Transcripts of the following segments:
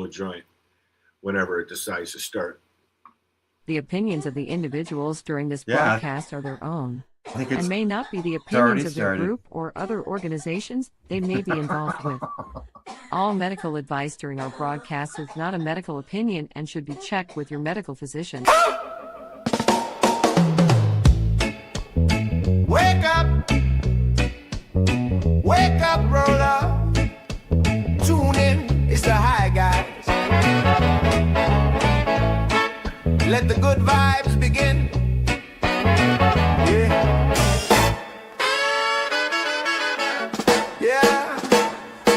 a joint whenever it decides to start. The opinions of the individuals during this broadcast are their own, and may not be the opinions of their group or other organizations they may be involved with. All medical advice during our broadcast is not a medical opinion and should be checked with your medical physician. Wake up! Wake up, roller! Tune in, it's the high guys. Let the good vibes begin. Yeah. Yeah.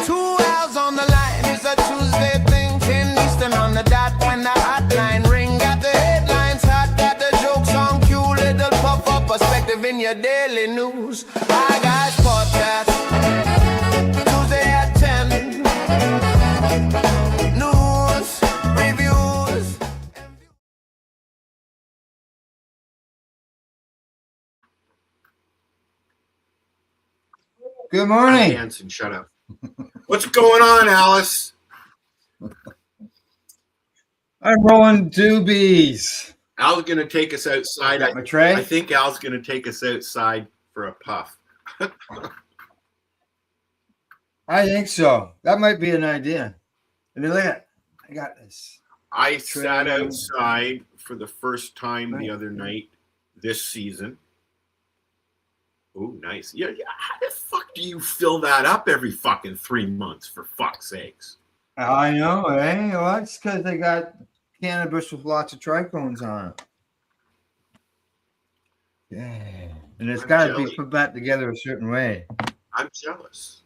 2 hours on the line is a Tuesday thing. 10 Eastern on the dot when the hotline ring. Got the headlines hot, got the jokes on cue. Little puff up perspective in your daily news. Hi guys, Potcast. Tuesday at 10. News, reviews. Good morning. Hanson, shut up. What's going on, Alice? I'm rolling doobies. Al's going to take us outside. Got my tray? I think Al's going to take us outside for a puff. I think so. That might be an idea. And then look at, I got this. I sat outside for the first time the other night this season. Oh, nice. Yeah. How the fuck do you fill that up every fucking 3 months, for fuck's sakes? I know, eh? Well, that's because they got cannabis with lots of trichomes on it. Yeah. And it's got to be put back together a certain way. I'm jealous.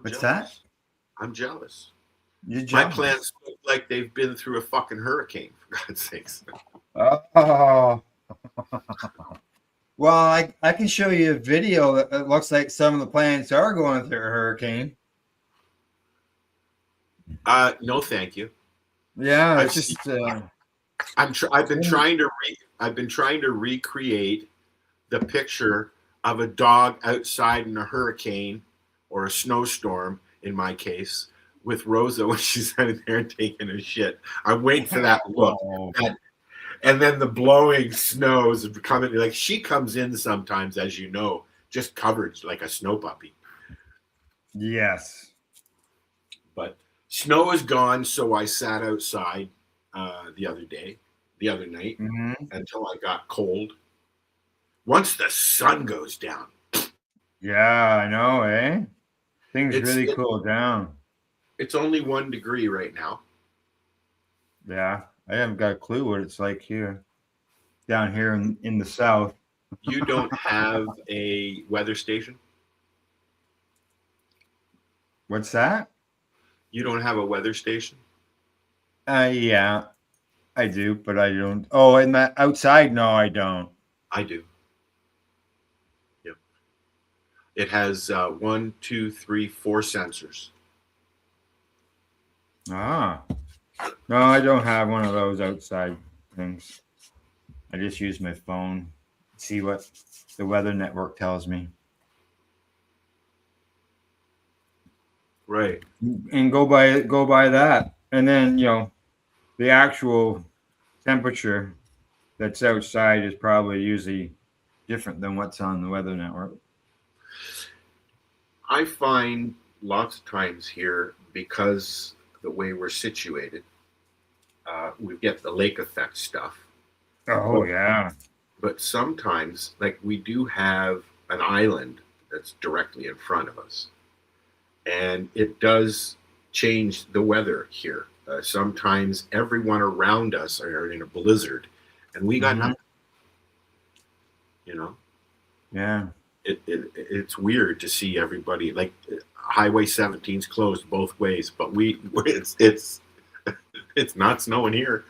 What's that? I'm jealous. You're jealous. My plants look like they've been through a fucking hurricane, for God's sakes. Oh. Well, I can show you a video that looks like some of the plants are going through a hurricane. No, thank you. Yeah, it's just. I've been trying to recreate the picture of a dog outside in a hurricane or a snowstorm, in my case, with Rosa when she's out there taking a shit. I'm waiting for that look. And then the blowing snows coming. Like, she comes in sometimes, as you know, just covered like a snow puppy. Yes. But snow is gone, so I sat outside the other night, until I got cold. Once the sun goes down. Yeah, I know, eh? Things really cool down. It's only 1 degree right now. Yeah, I haven't got a clue what it's like here, down here in the south. You don't have a weather station? What's that? You don't have a weather station? Yeah, I do, but I don't. Oh, in the outside? No, I don't. I do. Yep. It has 1, 2, 3, 4 sensors. Ah. No, I don't have one of those outside things. I just use my phone, see what the weather network tells me. Right. And go by that. And then, the actual temperature that's outside is probably usually different than what's on the weather network. I find lots of times here, because the way we're situated, we get the lake effect stuff. Oh, yeah. But sometimes, like, we do have an island that's directly in front of us. And it does change the weather here. Sometimes everyone around us are in a blizzard, and we got nothing. Yeah. It's weird to see everybody, like, Highway 17's closed both ways, but it's not snowing here.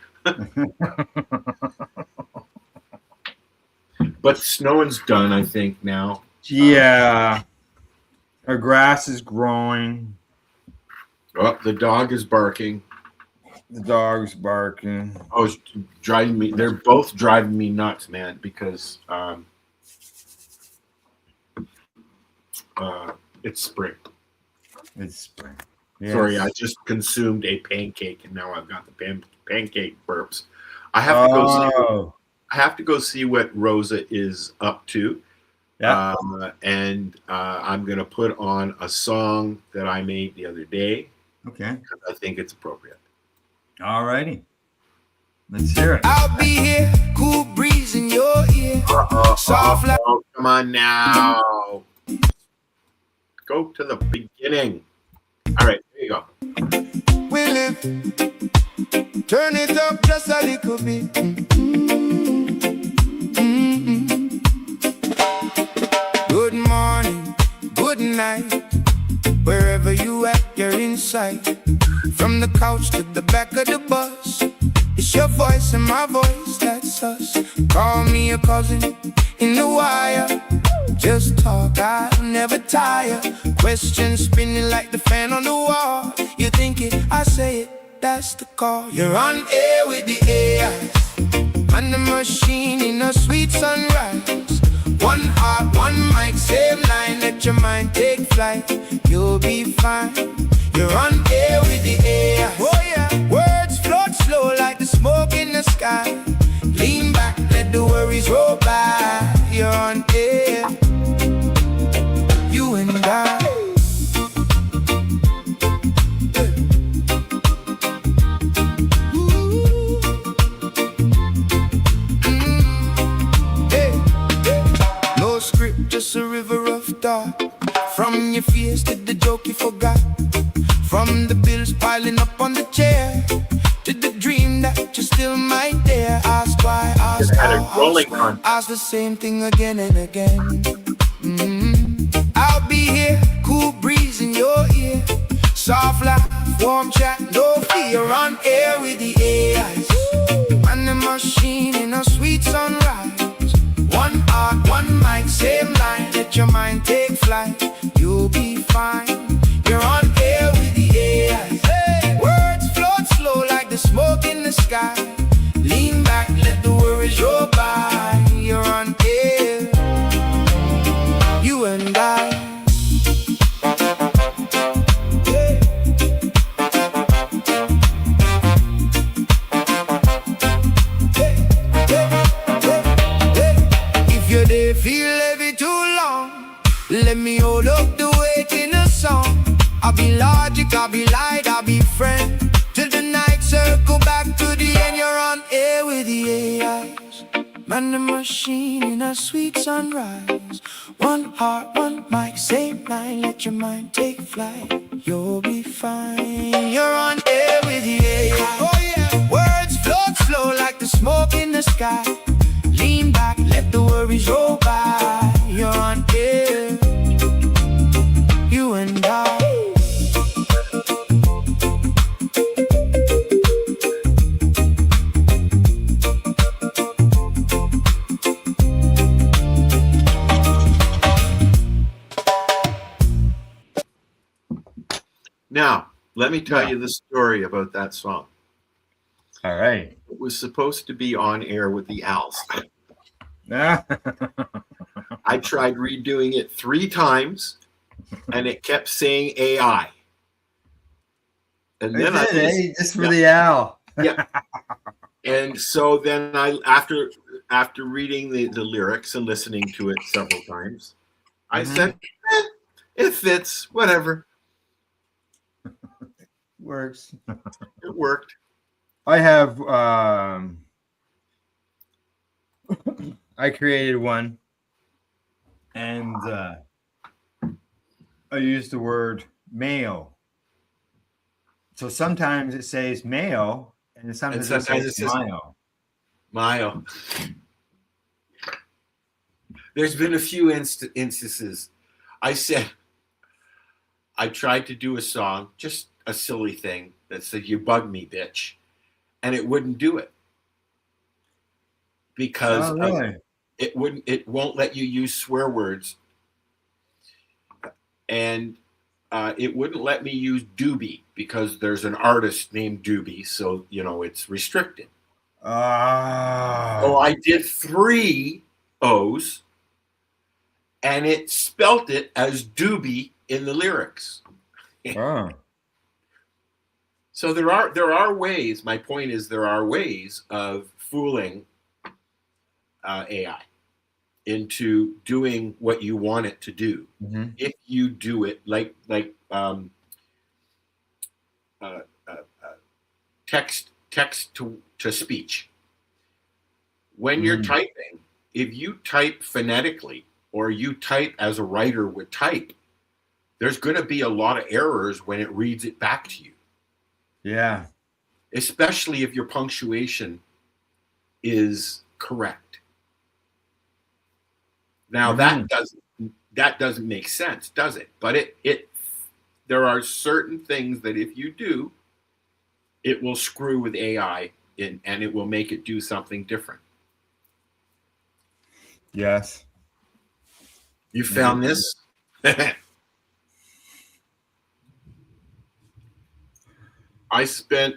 But snowing's done, I think, now. Yeah. Our grass is growing. Oh, the dog is barking. The dog's barking. Oh, it's driving me. They're both driving me nuts, man, because it's spring. It's spring. Yes. Sorry, I just consumed a pancake, and now I've got the pancake burps. I have to go see. I have to go see what Rosa is up to. Yeah. And I'm going to put on a song that I made the other day. Okay. Because I think it's appropriate. All righty. Let's hear it. I'll be here, cool breeze in your ear. Soft like. Oh, come on now. Go to the beginning. All right, there you go. We live. Turn it up just a little bit. Good morning, good night. Wherever you at, you're in sight. From the couch to the back of the bus, it's your voice and my voice, that's us. Call me a cousin in the wire. Just talk, I'll never tire. Questions spinning like the fan on the wall. You think it, I say it, that's the call. You're on air with the AI, on the machine in a sweet sunrise. One heart, one mic, same line. Let your mind take flight, you'll be fine. You're on air with the AI. Oh yeah. Words float slow like the smoke in the sky. Lean back, let the worries roll by. You're on air, you and I. No script, just a river of thought. From your fears to the joke you forgot. From the bills piling up on the chair to the dream that you still might dare. Ask why, ask how, ask the same thing again and again. I'll be here, cool breeze in your ear. Soft laugh, warm chat, no fear. On air with the AIs, and the machine in a sweet sunrise. One heart, one mic, same line. Let your mind take flight, you'll be fine. You're on air with the AI. Hey. Words float slow like the smoke in the sky. Lean back, let the worries roll by. You're on air, you and I. Hey. If you're there, feel heavy too long, let me hold up the weight in a song. I'll be logic, I'll be light, I'll be friend. Till the night circle back to the end. You're on air with the AIs, man the machine in a sweet sunrise. One heart, one mic, same line. Let your mind take flight, you'll be fine. You're on air with the AI. Oh yeah. Words float slow like the smoke in the sky. Lean back, let the worries roll by. You're on air, you and I. Now, let me tell you the story about that song. All right. It was supposed to be on air with the Owls. I tried redoing it 3 times, and it kept saying AI. And then just for the owl. Yeah. And so then after reading the lyrics and listening to it several times, I said, it fits, whatever. Works. It worked. I have I created one, and I used the word male. So sometimes it says male, and sometimes it says mile. Mile. There's been a few instances. I tried to do a song, just a silly thing that said, "You bug me, bitch," and it wouldn't do it because it won't let you use swear words, and it wouldn't let me use doobie because there's an artist named Doobie, so it's restricted. So I did 3 O's, and it spelt it as doobie in the lyrics. So there are ways. My point is there are ways of fooling AI into doing what you want it to do. Mm-hmm. If you do it like text to speech. When you're typing, if you type phonetically or you type as a writer would type, there's going to be a lot of errors when it reads it back to you. Yeah. Especially if your punctuation is correct. Now that doesn't make sense, does it? But it there are certain things that if you do, it will screw with AI and it will make it do something different. Yes. You found this? I spent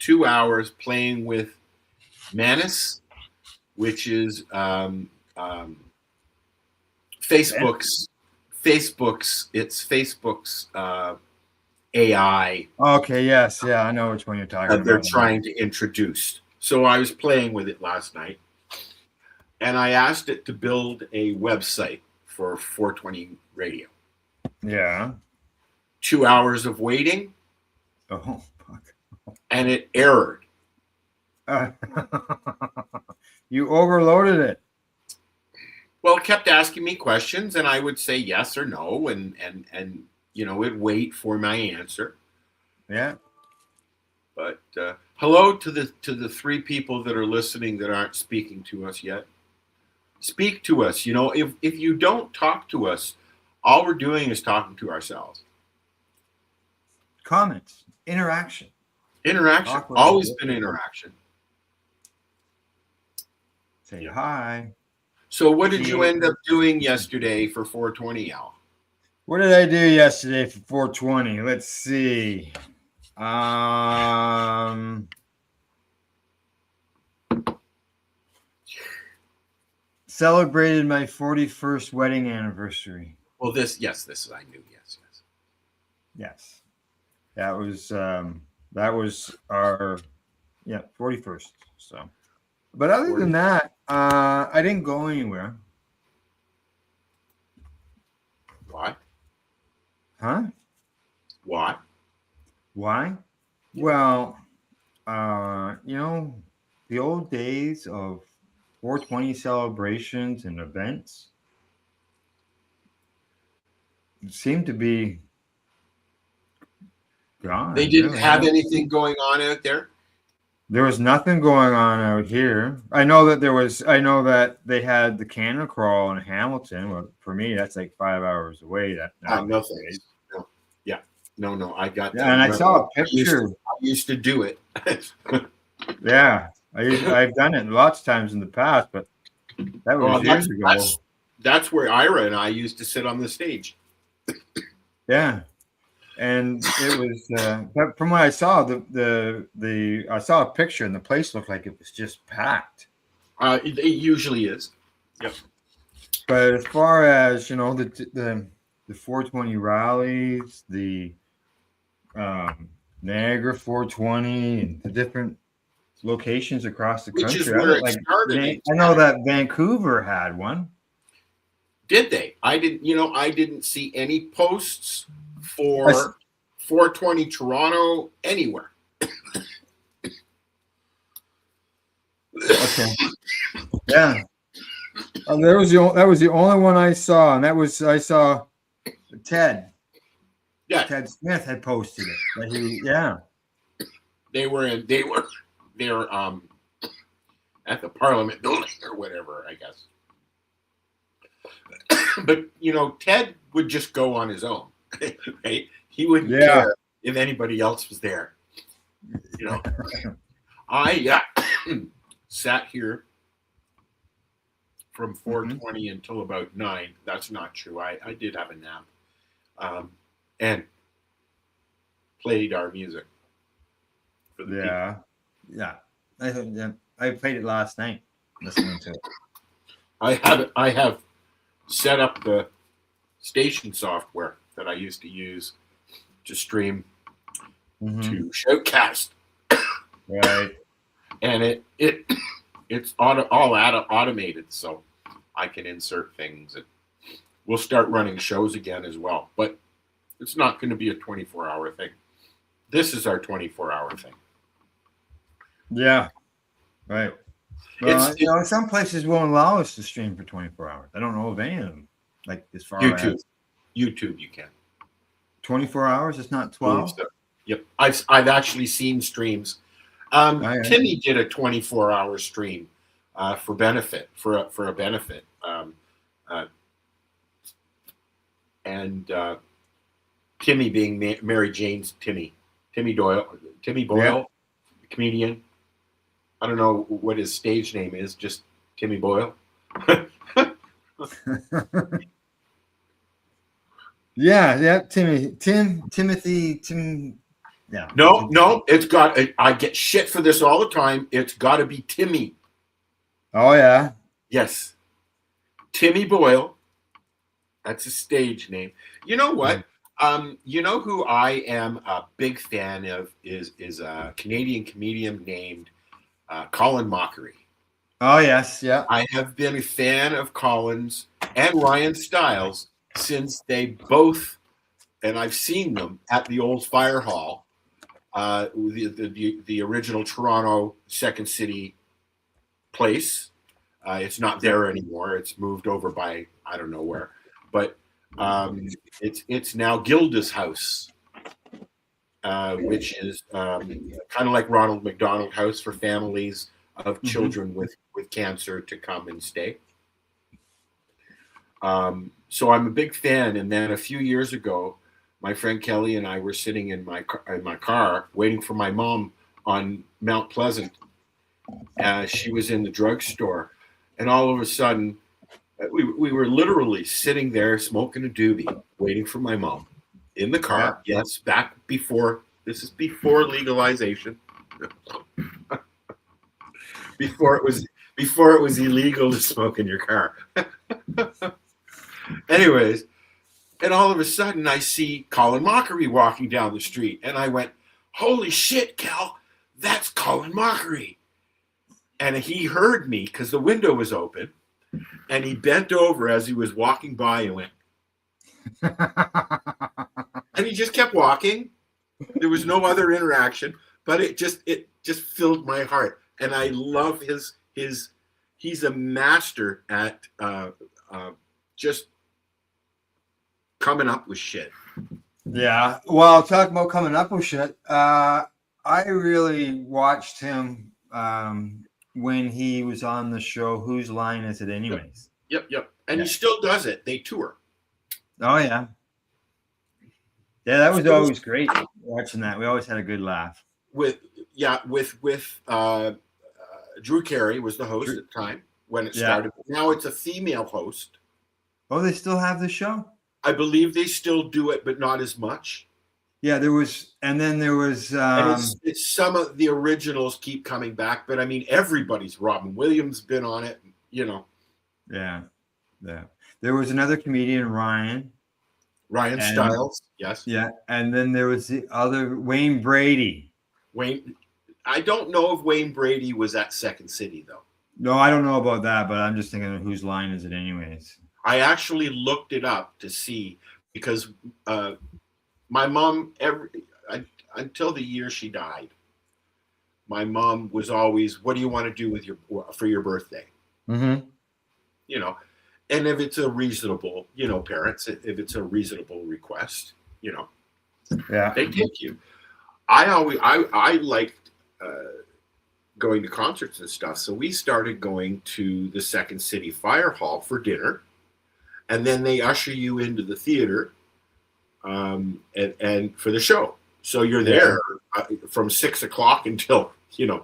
2 hours playing with Manus, which is Facebook's AI. Okay, yes, yeah, I know which one you're talking about. They're trying to introduce. So I was playing with it last night, and I asked it to build a website for 420 radio. Yeah. 2 hours of waiting. Oh, fuck. And it errored. You overloaded it. Well, it kept asking me questions, and I would say yes or no, and it'd wait for my answer. Yeah. But hello to the 3 people that are listening that aren't speaking to us yet. Speak to us. If you don't talk to us, all we're doing is talking to ourselves. Comments, interaction. Always been interaction. Say hi. So what did you end up doing yesterday for 420, Al? What did I do yesterday for 420? Let's see. Celebrated my 41st wedding anniversary. Well, this I knew. Yes. That was our 41st. So, but other than that, I didn't go anywhere. Why? Huh? Why? Why? Well, the old days of 420 celebrations and events seem to be gone. They didn't have anything going on out there? There was nothing going on out here. I know that they had the cannon crawl in Hamilton. Well, for me, that's like 5 hours away. No thanks. No. Yeah. No. I got that. And I saw a picture. I used to do it. Yeah. I've done it lots of times in the past, but that was years ago. That's where Ira and I used to sit on the stage. Yeah. And it was from what I saw, I saw a picture and the place looked like it was just packed. It usually is. Yep. But as far as the 420 rallies, the Niagara 420, and the different locations across the country, which is where it started. I know that Vancouver had one. Did they? I didn't see any posts for 420 Toronto anywhere. Okay. Yeah. That was the only one I saw, and I saw Ted. Yeah. Ted Smith had posted it. They were at the Parliament building or whatever, I guess. But Ted would just go on his own. Right? He wouldn't care if anybody else was there. I sat here from 4:20 until about 9. That's not true. I did have a nap, and played our music for the people. I played it last night, listening to it. I have set up the station software that I used to use to stream to Shoutcast. Right. And it's all automated, so I can insert things, and we'll start running shows again as well. But it's not going to be a 24-hour thing. This is our 24-hour thing. Yeah. Right. Well, some places won't allow us to stream for 24 hours. I don't know of any of them. Like as far YouTube. as YouTube, you can. 24 hours. It's not 12. So. Yep. I've actually seen streams. Timmy did a 24-hour stream for benefit for a benefit. And Timmy being Mary Jane's Timmy Boyle, comedian. I don't know what his stage name is, just Timmy Boyle. Yeah, Timothy. Yeah. No, it's got. I get shit for this all the time. It's got to be Timmy. Oh yeah. Yes, Timmy Boyle. That's his stage name. You know what? You know who I am a big fan of is a Canadian comedian named Colin Mockery. Oh yes, yeah. I have been a fan of Colin's and Ryan Stiles since they both, and I've seen them at the old Fire Hall, the original Toronto Second City place. It's not there anymore. It's moved over by I don't know where, but it's now Gilda's House, which is kind of like Ronald McDonald House for families of children with cancer to come and stay. So I'm a big fan. And then a few years ago, my friend Kelly and I were sitting in my car waiting for my mom on Mount Pleasant. She was in the drugstore, and all of a sudden, we were literally sitting there smoking a doobie, waiting for my mom in the car. Yeah. Yes, back before legalization. before it was illegal to smoke in your car. Anyways, and all of a sudden I see Colin Mockery walking down the street, and I went, "Holy shit, Cal, that's Colin Mockery!" And he heard me because the window was open, and he bent over as he was walking by and went, and he just kept walking. There was no other interaction, but it just filled my heart, and I love he's a master at just coming up with shit. Yeah. Well, talking about coming up with shit, I really watched him when he was on the show Whose Line Is It Anyways? Yep. And he still does it. They tour. Oh, yeah. Yeah, that was always great watching that. We always had a good laugh. With Drew Carey was the host at the time when it started. Now it's a female host. Oh, they still have the show? I believe they still do it, but not as much. Yeah, there was. And it's some of the originals keep coming back, but I mean, everybody's. Robin Williams been on it, you know. Yeah. There was another comedian, Ryan Stiles, yes. Yeah, and then there was the other Wayne Brady. I don't know if Wayne Brady was at Second City though. No, I don't know about that, but I'm just thinking of Whose Line Is It Anyways? I actually looked it up to see because my mom until the year she died, my mom was always, "What do you want to do for your birthday?" Mm-hmm. You know, and if it's a reasonable, parents, if it's a reasonable request, they take you. I liked going to concerts and stuff, so we started going to the Second City Fire Hall for dinner, and then they usher you into the theater, and for the show. So you're there from 6 o'clock until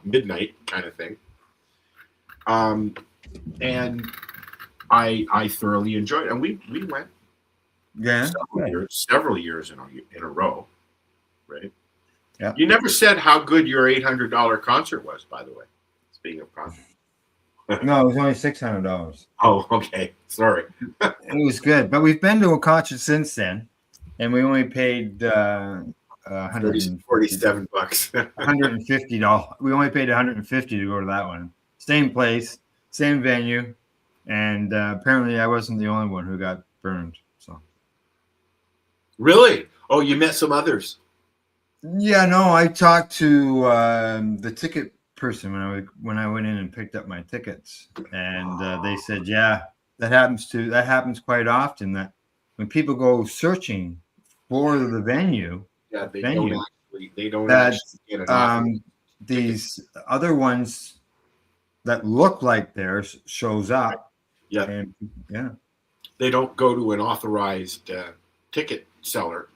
midnight, kind of thing. And I thoroughly enjoyed it, and we went several years in a row, right? Yeah. You never said how good your $800 concert was, by the way. Speaking of concert. No, it was only $600. Oh, okay. Sorry. It was good, but we've been to a concert since then, and we only paid $47. $150. We only paid $150 to go to that one. Same place, same venue, and apparently I wasn't the only one who got burned. So. Really? Oh, you met some others. Yeah, no, I talked to the ticket person when I went in and picked up my tickets, and they said, yeah, that happens quite often. That when people go searching for the venue, they don't actually get it off. These other ones that look like theirs shows up. Yeah, and, yeah. They don't go to an authorized ticket seller,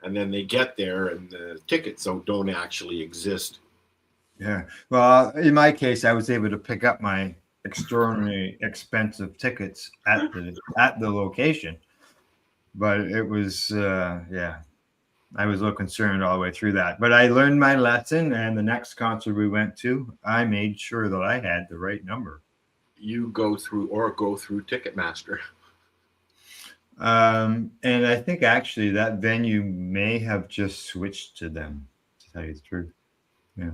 and then they get there, and the tickets don't actually exist. Yeah. Well, in my case, I was able to pick up my extraordinarily expensive tickets at the location, but it was I was a little concerned all the way through that. But I learned my lesson, and the next concert we went to, I made sure that I had the right number. You go through Ticketmaster. And I think actually that venue may have just switched to them, to tell you the truth. Yeah.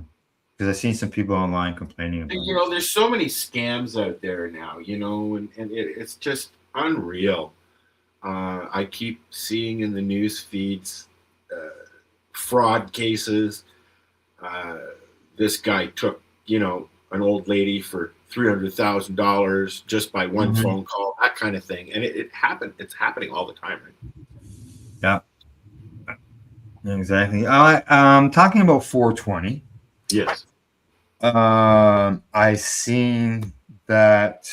Because I've seen some people online complaining about it. There's so many scams out there now, and it's just unreal. I keep seeing in the news feeds fraud cases. This guy took, an old lady for $300,000 just by one phone call, that kind of thing. And it happened. It's happening all the time. Right? Yeah, exactly. Talking about 420. Yes. I seen that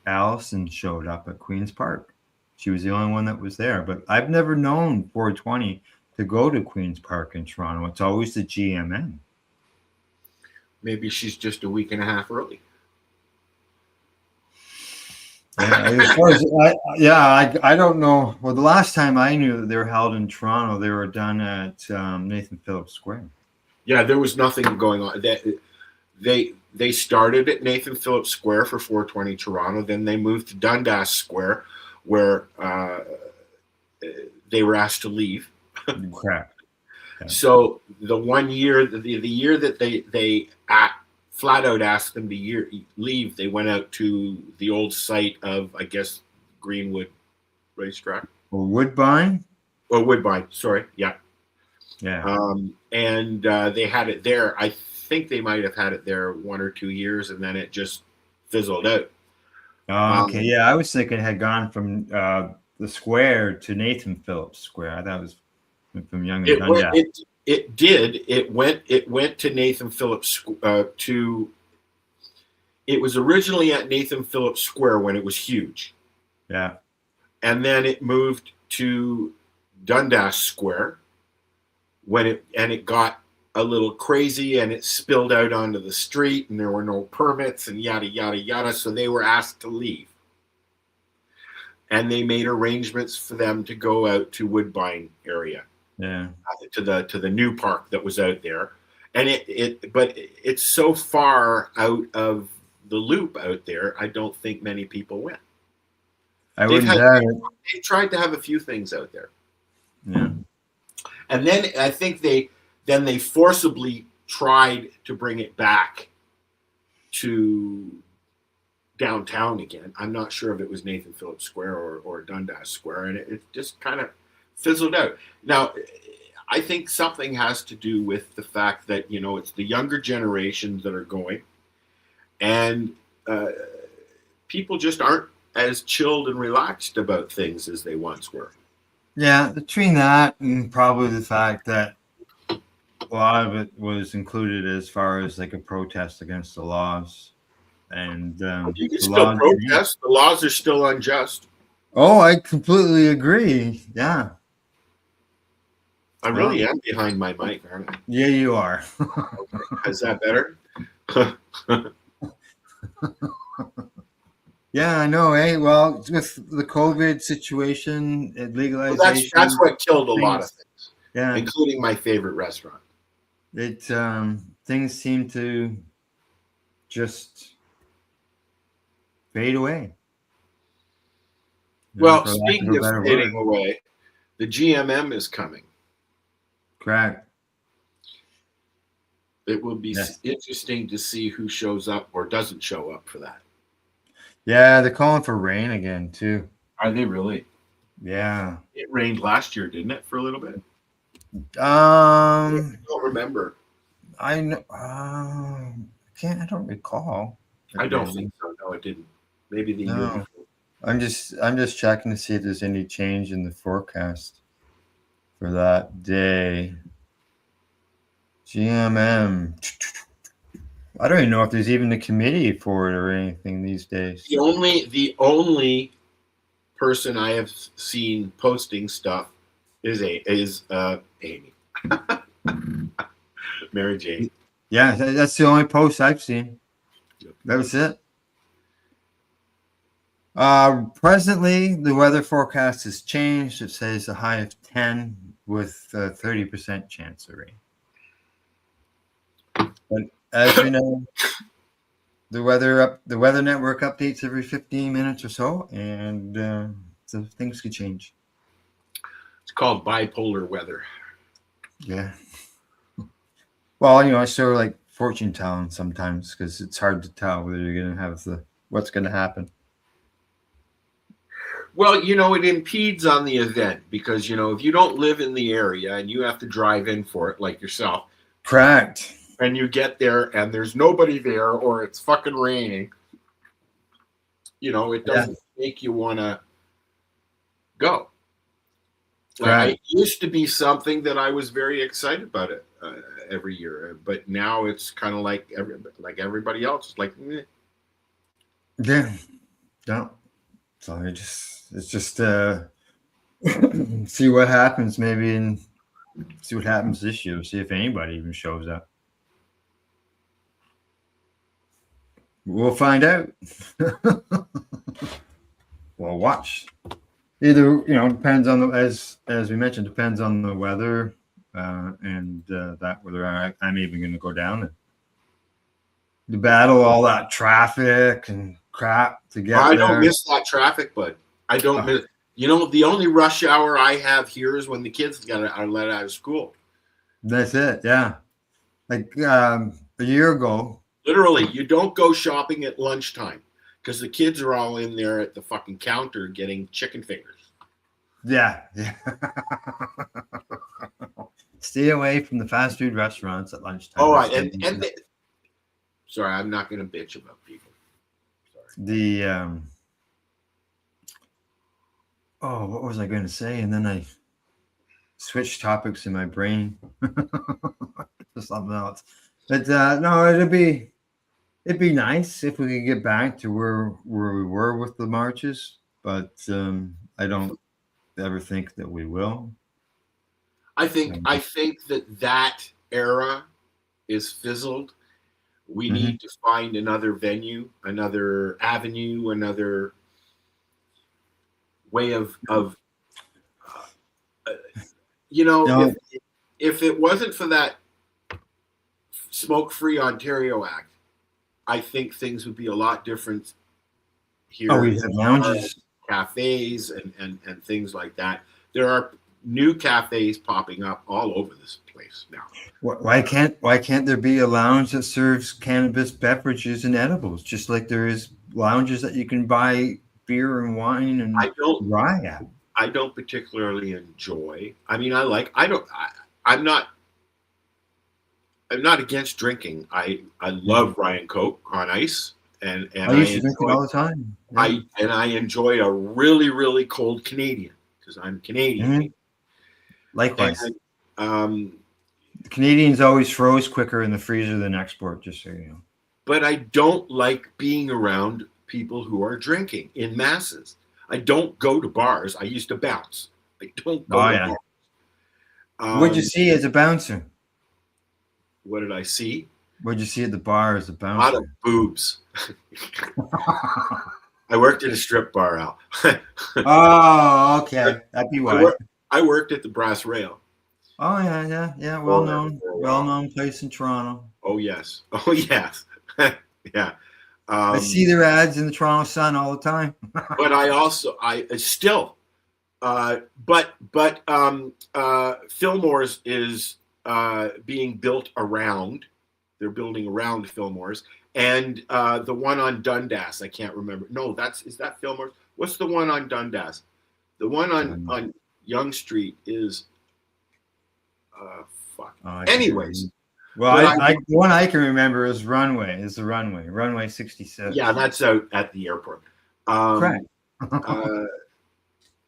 Allison showed up at Queen's Park. She was the only one that was there, but I've never known 420 to go to Queen's Park in Toronto. It's always the GMM. Maybe she's just a week and a half early. I don't know. Well, the last time I knew that they were held in Toronto, they were done at Nathan Phillips Square. Yeah, there was nothing going on. They started at Nathan Phillips Square for 420 Toronto. Then they moved to Dundas Square, where they were asked to leave. Crap. Okay. So the 1 year, the year that they flat out asked them to leave, they went out to the old site of, I guess, Greenwood Racetrack. Or Woodbine? Or Woodbine, sorry. Yeah. Yeah. And they had it there. I think they might have had it there 1 or 2 years, and then it just fizzled out. Oh, okay. Yeah, I was thinking it had gone from the square to Nathan Phillips Square. I thought it was from Yonge and Dundas. It did. It went to Nathan Phillips it was originally at Nathan Phillips Square when it was huge. Yeah. And then it moved to Dundas Square when it got a little crazy, and it spilled out onto the street, and there were no permits and yada yada yada, so they were asked to leave. And they made arrangements for them to go out to Woodbine area. Yeah. To the new park that was out there. And but it's so far out of the loop out there, I don't think many people went. They tried to have a few things out there. Yeah. And then I think they forcibly tried to bring it back to downtown again. I'm not sure if it was Nathan Phillips Square or Dundas Square, and it just kind of fizzled out. Now, I think something has to do with the fact that, it's the younger generations that are going, and people just aren't as chilled and relaxed about things as they once were. Yeah, between that and probably the fact that a lot of it was included as far as like a protest against the laws. And you can still protest. The laws are still unjust. Oh, I completely agree. Yeah. I really am behind my mic, aren't I? Yeah, you are. Okay. Is that better? Yeah, I know. Hey, well, with the COVID situation, legalization. Well, that's what killed a lot of things. Yeah, including my favorite restaurant. Things seem to just fade away. Well, speaking of fading away, the GMM is coming. Correct. It will be interesting to see who shows up or doesn't show up for that. Yeah, they're calling for rain again too. Are they really? Yeah. It rained last year, didn't it, for a little bit? I don't remember. I know. I don't recall. I don't think so. No, it didn't. Maybe the year before. I'm just checking to see if there's any change in the forecast for that day. GMM. I don't even know if there's even a committee for it or anything these days. The only person I have seen posting stuff is Amy. Mary Jane. Yeah, that's the only post I've seen. That was it. Presently, the weather forecast has changed. It says a high of 10 with a 30% chance of rain. But as you know, the weather network updates every 15 minutes or so, and so things could change. It's called bipolar weather. Yeah. Well, I sort of like fortune telling sometimes because it's hard to tell whether you're going to have what's going to happen. Well, it impedes on the event because, if you don't live in the area and you have to drive in for it like yourself. Correct. And you get there and there's nobody there or it's fucking raining, it doesn't make you want to go. It used to be something that I was very excited about it every year, but now it's kind of like everybody else. It's like, meh. Yeah. No. So it's just see what happens maybe and see what happens this year. See if anybody even shows up. We'll find out. We'll watch. Either depends on as we mentioned, depends on the weather and that whether I'm even going to go down to battle all that traffic and crap to get. I don't miss that traffic, bud. I don't miss. The only rush hour I have here is when the kids are let out of school. That's it. Yeah, like a year ago. Literally, you don't go shopping at lunchtime because the kids are all in there at the fucking counter getting chicken fingers. Yeah. Stay away from the fast food restaurants at lunchtime. Oh, right. Sorry, I'm not going to bitch about people. Sorry. What was I going to say? And then I switched topics in my brain to something else. But no, it'd be nice if we could get back to where we were with the marches, but I don't ever think that we will. I think that era is fizzled. We need to find another venue, another avenue, another way of if it wasn't for that Smoke-Free Ontario Act, I think things would be a lot different here. Oh, we have lounges, cafes, and things like that. There are new cafes popping up all over this place now. Why can't there be a lounge that serves cannabis beverages and edibles, just like there is lounges that you can buy beer and wine and rye at? I don't particularly enjoy. I mean, I'm not against drinking. I love Rye and Coke on ice, and I used to drink it all the time. Yeah. I enjoy a really, really cold Canadian because I'm Canadian. Mm-hmm. Likewise. And, Canadians always froze quicker in the freezer than export, just so you know. But I don't like being around people who are drinking in masses. I don't go to bars. I used to bounce. I don't go to bars. What'd you see as a bouncer? What did I see? What'd you see at the bar as a bouncer? A lot of boobs. I worked at a strip bar, Al. Oh, okay. That'd be why. I worked at the Brass Rail. Oh, yeah. Well-known place in Toronto. Oh, yes. Yeah. I see their ads in the Toronto Sun all the time. But I still, Fillmore's is being built around. They're building around Fillmore's, and the one on Dundas, I can't remember. No, is that Fillmore's? What's the one on Dundas? The one on Yonge Street is fuck. Anyways. Well, the one I can remember is Runway. Is the Runway 66? Yeah, that's out at the airport. Correct.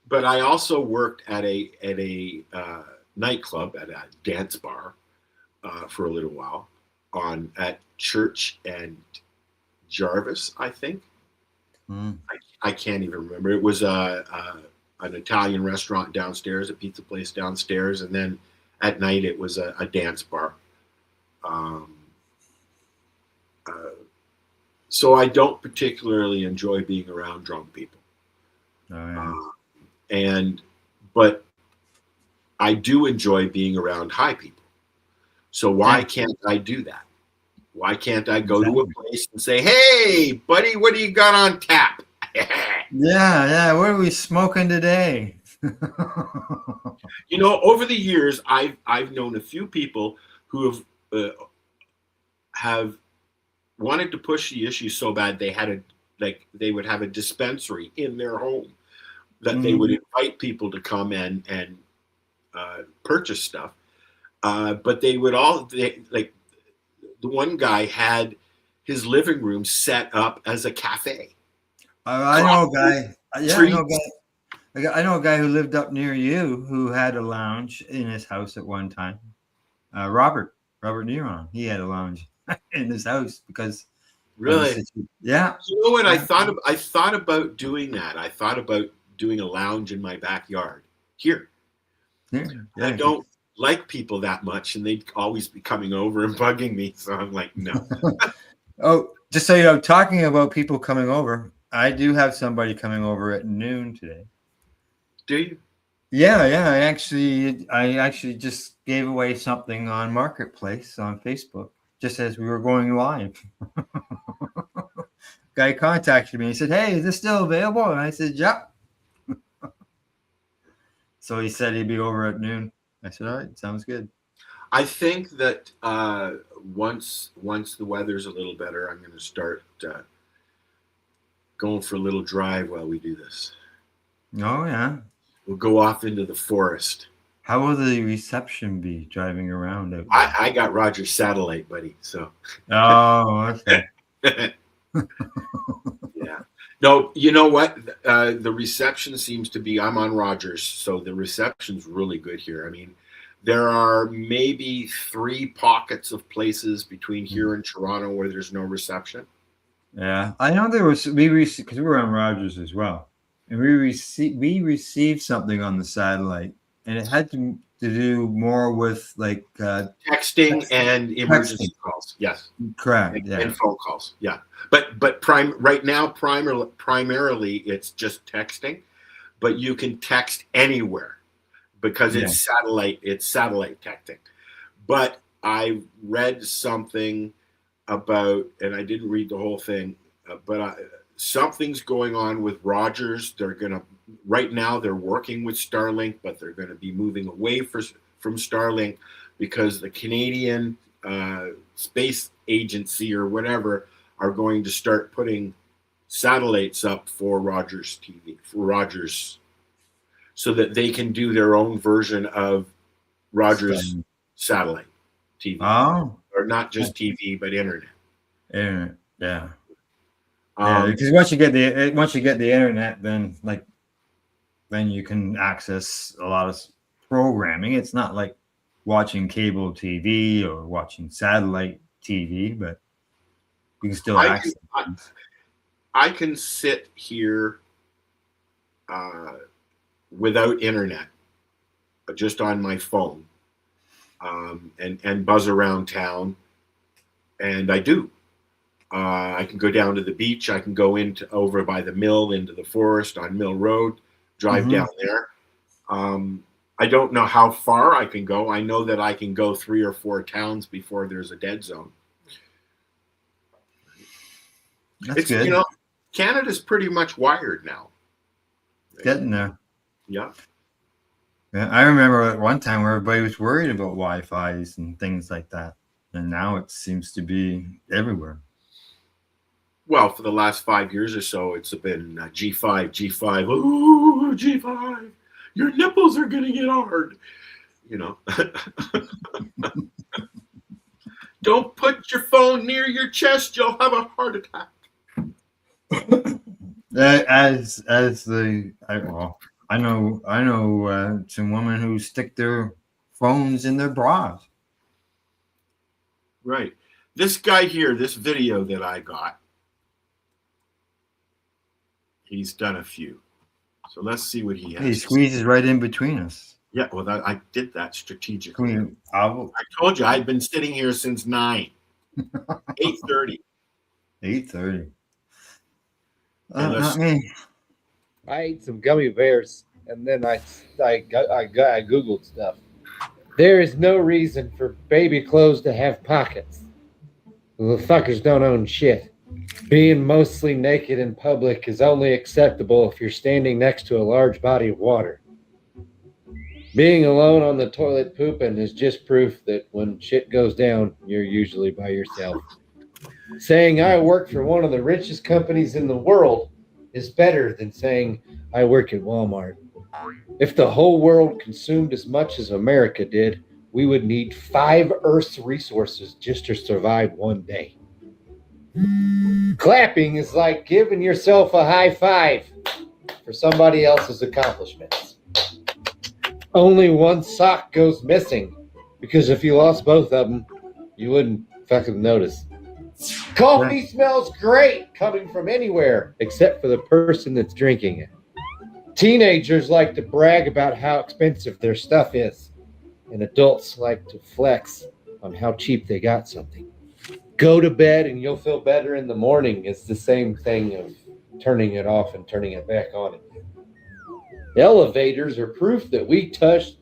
But I also worked at a nightclub, at a dance bar, for a little while at Church and Jarvis, I think. I can't even remember. It was an Italian restaurant downstairs, a pizza place downstairs, and then at night it was a dance bar. So I don't particularly enjoy being around drunk people. Oh, yeah. But I do enjoy being around high people. So why can't I do that? Why can't I go to a place and say, "Hey, buddy, what do you got on tap?" Yeah. What are we smoking today? Over the years, I've known a few people who have wanted to push the issue so bad they would have a dispensary in their home that they would invite people to come and purchase stuff, but they would the one guy had his living room set up as a cafe. I know a guy. Yeah, I know a guy who lived up near you who had a lounge in his house at one time. Robert Neron. He had a lounge in his house because. Really? Yeah. You know what? I thought about doing that. I thought about doing a lounge in my backyard here. Yeah. I don't like people that much, and they'd always be coming over and bugging me. So I'm like, no. Oh, just so you know, talking about people coming over, I do have somebody coming over at noon today. Do you? Yeah. I actually just gave away something on Marketplace on Facebook just as we were going live. Guy contacted me. He said, "Hey, is this still available?" And I said, "Yep." So he said he'd be over at noon. I said, "All right, sounds good." I think that once the weather's a little better, I'm going to start going for a little drive while we do this. Oh, yeah. We'll go off into the forest. How will the reception be driving around out there? I got Roger's satellite, buddy. So. Oh, okay. Yeah. No, you know what? The reception seems to be. I'm on Rogers, so the reception's really good here. I mean, there are maybe 3 pockets of places between here and Toronto where there's no reception. Yeah, I know there was. Because we were on Rogers as well, and we received something on the satellite, and it had to do more with like texting and emergency calls. Yes, correct. And phone calls. Yeah, but right now primarily it's just texting, but you can text anywhere because it's satellite. It's satellite texting. But I read something about, and I didn't read the whole thing, but something's going on with Rogers. Right now they're working with Starlink, but they're going to be moving away from Starlink because the Canadian Space Agency or whatever are going to start putting satellites up for Rogers TV, so that they can do their own version of Rogers satellite TV. Oh. Or not just TV, but internet. Internet, yeah. Because once you get the internet, then you can access a lot of programming. It's not like watching cable TV or watching satellite TV, but you can still access. I can sit here without internet, but just on my phone, and buzz around town, and I do. I can go down to the beach. I can go over by the mill into the forest on Mill Road, drive down there. I don't know how far I can go. I know that I can go 3 or 4 towns before there's a dead zone. That's good. Canada's pretty much wired now. Getting there. Yeah. Yeah, I remember at one time where everybody was worried about Wi-Fi's and things like that, and now it seems to be everywhere. Well, for the last 5 years or so, it's been G5, G5. Ooh, G5. Your nipples are going to get hard. You know. Don't put your phone near your chest. You'll have a heart attack. I know some women who stick their phones in their bras. Right. This guy here, this video that I got, he's done a few. So let's see what he has. He squeezes right in between us. Yeah, well, I did that strategically. I told you I've been sitting here since 9. 8:30. 8:30. I ate some gummy bears, and then I Googled stuff. There is no reason for baby clothes to have pockets. The fuckers don't own shit. Being mostly naked in public is only acceptable if you're standing next to a large body of water. Being alone on the toilet pooping is just proof that when shit goes down, you're usually by yourself. Saying I work for one of the richest companies in the world is better than saying I work at Walmart. If the whole world consumed as much as America did, we would need 5 Earth's resources just to survive one day. Clapping is like giving yourself a high five for somebody else's accomplishments. Only one sock goes missing, because if you lost both of them, you wouldn't fucking notice. Coffee smells great coming from anywhere except for the person that's drinking it. Teenagers like to brag about how expensive their stuff is, and adults like to flex on how cheap they got something. Go to bed and you'll feel better in the morning is the same thing of turning it off and turning it back on again. Elevators are proof that we trust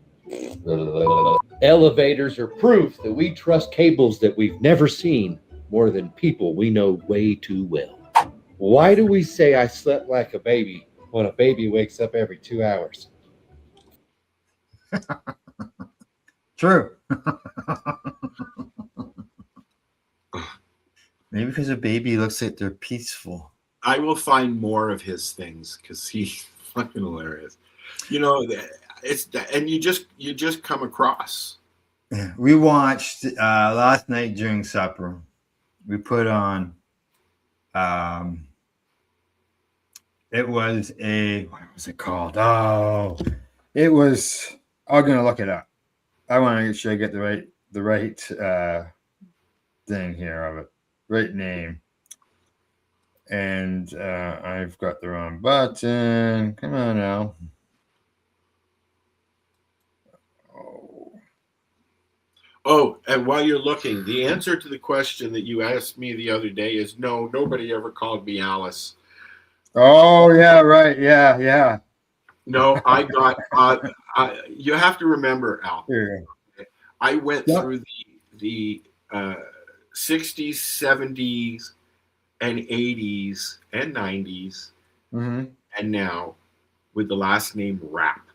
cables that we've never seen more than people we know way too well. Why do we say I slept like a baby when a baby wakes up every 2 hours? True. Maybe because a baby looks like they're peaceful. I will find more of his things because he's fucking hilarious. You know, it's and you just come across. We watched last night during supper. We put on. It was what was it called? Oh, it was. I'm gonna look it up. I want to make sure I get the right thing here of it, right name. And I've got the wrong button. Come on now. Oh, and while you're looking, the answer to the question that you asked me the other day is no. Nobody ever called me Alice. Oh yeah, right. Yeah. No, I got. You have to remember, Al. Here. I went through the 60s, 70s, and 80s and 90s, and now with the last name Rap.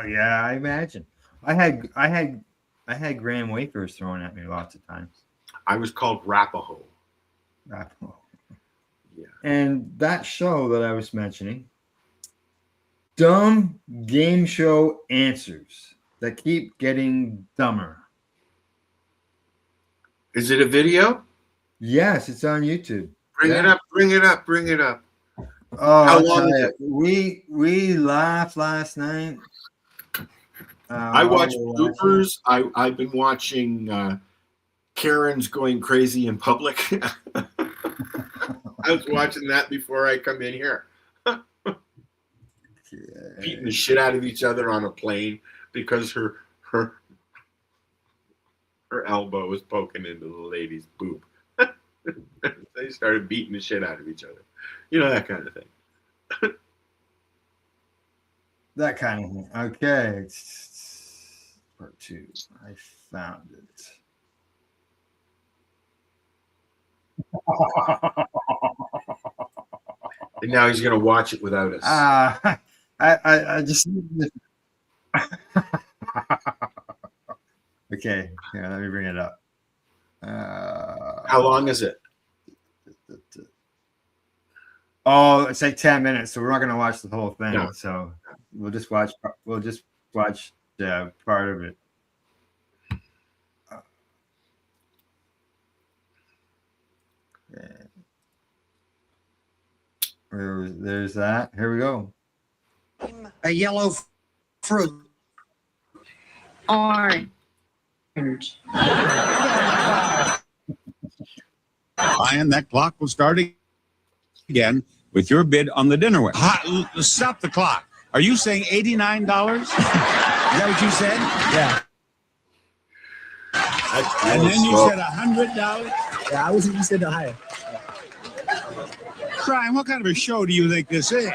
Yeah, I imagine. I had graham wafers thrown at me lots of times. I was called Rapaho. Yeah. And that show that I was mentioning, dumb game show answers that keep getting dumber. Is it a video? Yes, it's on YouTube. Bring it up. Oh, how long is it? We laughed last night. I watched bloopers. I've been watching Karen's going crazy in public. I was watching that before I come in here. Beating the shit out of each other on a plane because her elbow was poking into the lady's boob. They started beating the shit out of each other. You know, that kind of thing. That kind of thing. Okay. Part 2. I found it. And now he's going to watch it without us. I just. Okay, yeah, let me bring it up. How long is it? Oh, it's like 10 minutes, so we're not going to watch the whole thing. No. So we'll just watch part of it. There's that. Here we go. A yellow fruit. Orange. And that clock will start again with your bid on the dinnerware. Stop the clock. Are you saying $89? Is that what you said? Yeah. And then you said $100? Yeah, I was you said the higher. Brian, what kind of a show do you think this is?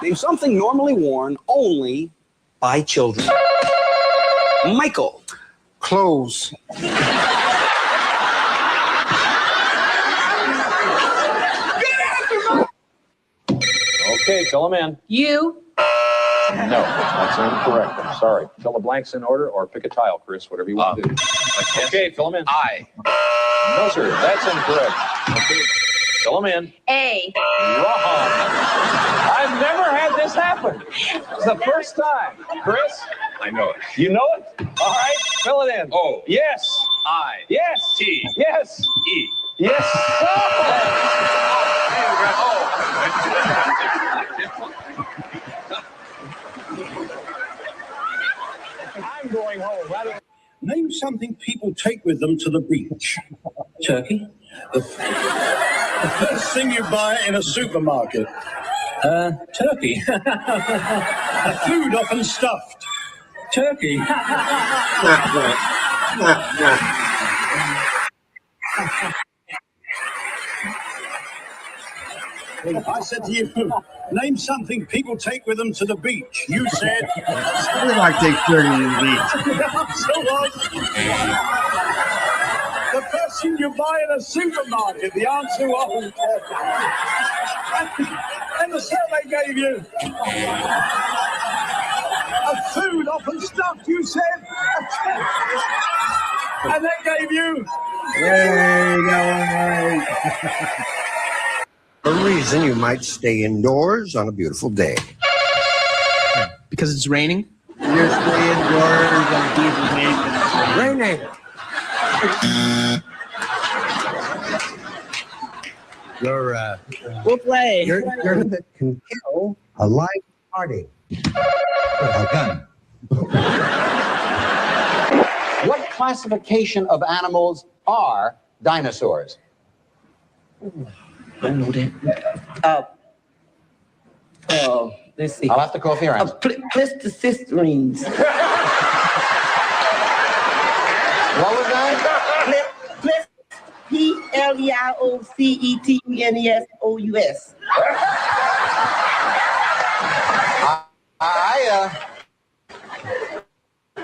Name something normally worn only by children. Michael. Clothes. Okay, fill them in. You. No, that's incorrect. I'm sorry. Fill the blanks in order or pick a tile, Chris, whatever you want to do. Okay, fill them in. I. No, sir, that's incorrect. Okay, fill them in. A. Wrong. I've never had this happen. It's the first time. Chris? I know it. You know it? All right, fill it in. O. Yes. I. Yes. T. Yes. E. Yes. I'm going home. Name something people take with them to the beach. Turkey. The first thing you buy in a supermarket. Turkey. A food often stuffed. Turkey. I said to you, name something people take with them to the beach. You said... I might take 30 to the beach. So what? The first thing you buy in a supermarket, the answer was... and the survey gave you... a food often stuffed, you said. And that gave you... There you go. A reason you might stay indoors on a beautiful day. Because it's raining? You're staying indoors on a beautiful day. Raining. We'll play. You're that can kill a live party. A gun. What classification of animals are dinosaurs? I know that. Let's see. I'll have to call for your answer. Pleistocene. What was that? Pleistocetous.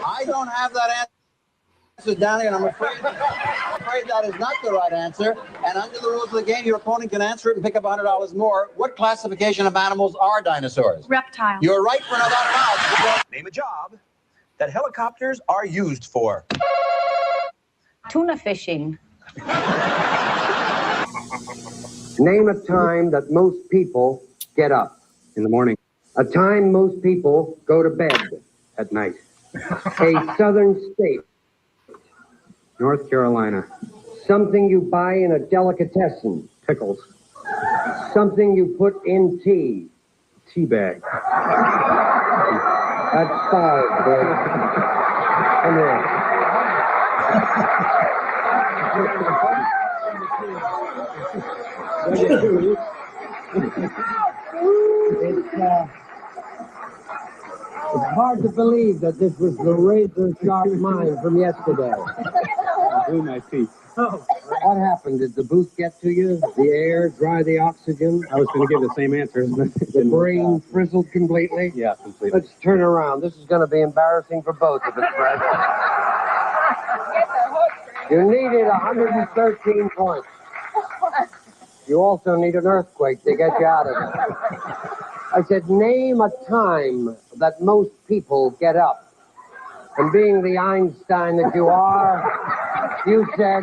I don't have that answer down here, and I'm afraid that is not the right answer. And under the rules of the game, your opponent can answer it and pick up $100 more. What classification of animals are dinosaurs? Reptile. You're right for another $100. Name a job that helicopters are used for. Tuna fishing. Name a time that most people get up in the morning. A time most people go to bed at night. A southern state. North Carolina. Something you buy in a delicatessen. Pickles. Something you put in tea. Tea bag. That's 5, boy. Come here. It's hard to believe that this was the razor-sharp mind from yesterday. I blew my teeth. What happened? Did the booth get to you? The air dry the oxygen? I was going to give the same answer. The brain frizzled completely? Yeah, completely. Let's turn around. This is going to be embarrassing for both of us, Fred. You needed 113 points. You also need an earthquake to get you out of it. I said, name a time that most people get up. And being the Einstein that you are, you said,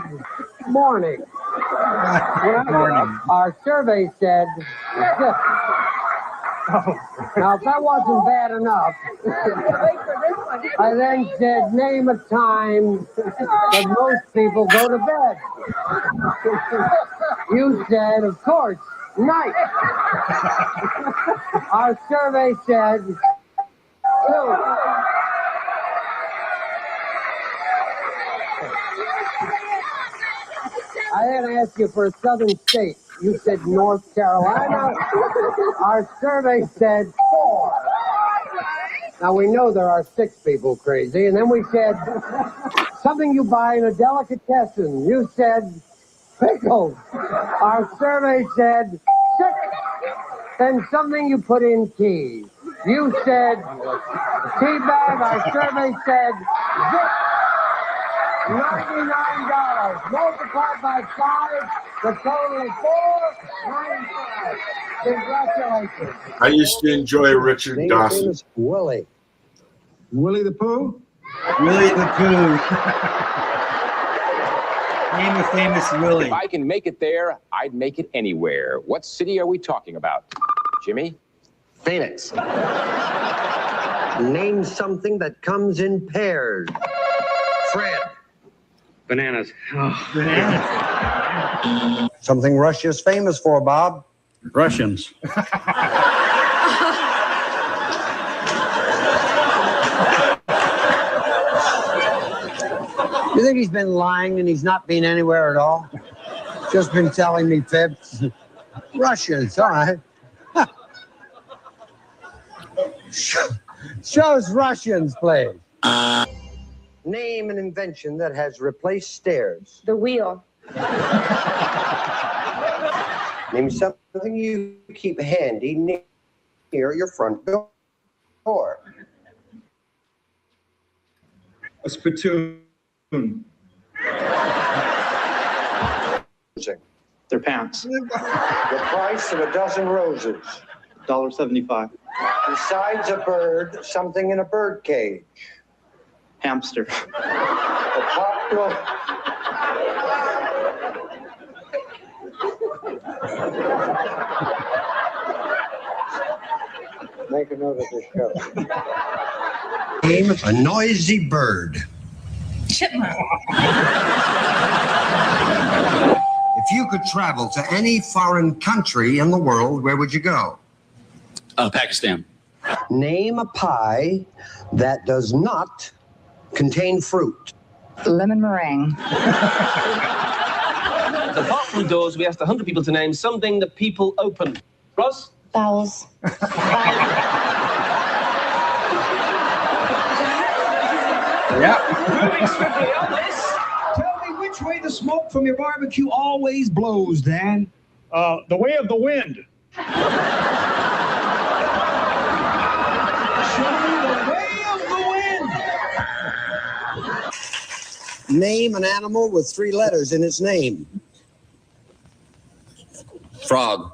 morning. Morning. Our survey said, now if that wasn't bad enough, I then said, name a time that most people go to bed. You said, of course, night. Our survey said, 2. I then asked you for a southern state. You said North Carolina. Our survey said 4. Now we know there are 6 people crazy. And then we said something you buy in a delicatessen. You said pickles. Our survey said 6. Then something you put in tea. You said tea bag. Our survey said $99 multiplied by 5, the total is $4.95. Congratulations. I used to enjoy Richard Dawson. Willie. Willie the Pooh? Willie the Pooh. Name a famous Willie. If I can make it there, I'd make it anywhere. What city are we talking about? Jimmy? Phoenix. Name something that comes in pairs. Fred. Bananas. Bananas. Something Russia's famous for, Bob. Russians. You think he's been lying and he's not been anywhere at all? Just been telling me fibs? Russians, all right. Show us Russians, please. Name an invention that has replaced stairs. The wheel. Name something you keep handy near your front door. A spittoon. Their pants. The price of a dozen roses. $1.75. Besides a bird, something in a bird cage. Hamster. A popular... Make a note of this show. Name a noisy bird. Chipmunk. If you could travel to any foreign country in the world, where would you go? Pakistan. Name a pie that does not contain fruit. Lemon meringue. Apart from doors, we asked 100 people to name something that people open. Ross? Bowels. Yeah. Moving swiftly on this. Tell me which way the smoke from your barbecue always blows, Dan. The way of the wind. Show me the way of the wind. Name an animal with 3 letters in its name. Frog.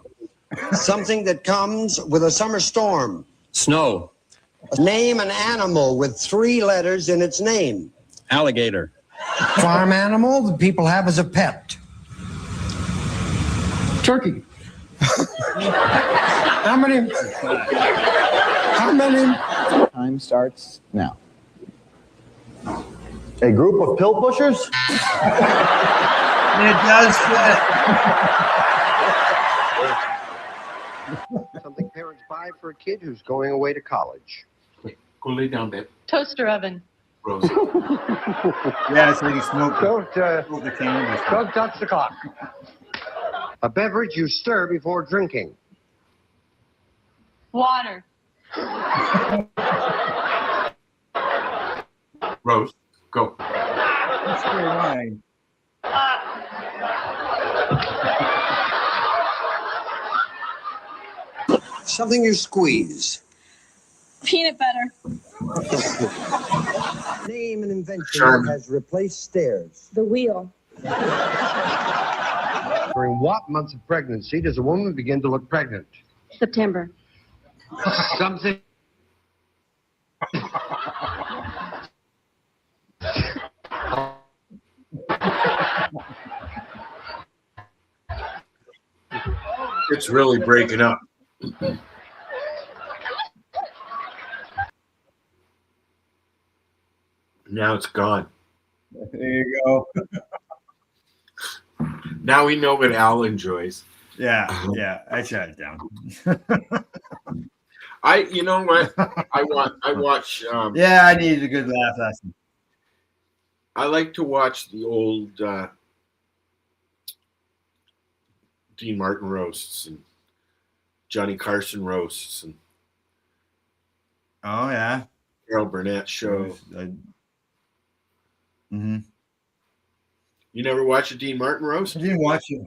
Something that comes with a summer storm. Snow. Name an animal with 3 letters in its name. Alligator. Farm animal that people have as a pet. Turkey. How many? Time starts now. A group of pill pushers? It does fit. Something parents buy for a kid who's going away to college. Go lay down, babe. Toaster oven. Rose. Yeah, it's like he smoked. Don't The cannabis. touch the clock. A beverage you stir before drinking. Water. Rose, go. That's very wine. Something you squeeze. Peanut butter. Name an invention Sure. that has replaced stairs. The wheel. During what months of pregnancy does a woman begin to look pregnant? September. Something. It's really breaking up. Now it's gone. There you go. Now we know what Al enjoys. Yeah, I shut it down. You know what? I watch. Yeah, I needed a good laugh lesson. I like to watch the old Dean Martin roasts and Johnny Carson roasts and Oh yeah, Carol Burnett show. Mm-hmm. You never watch a Dean Martin roast? I didn't watch it.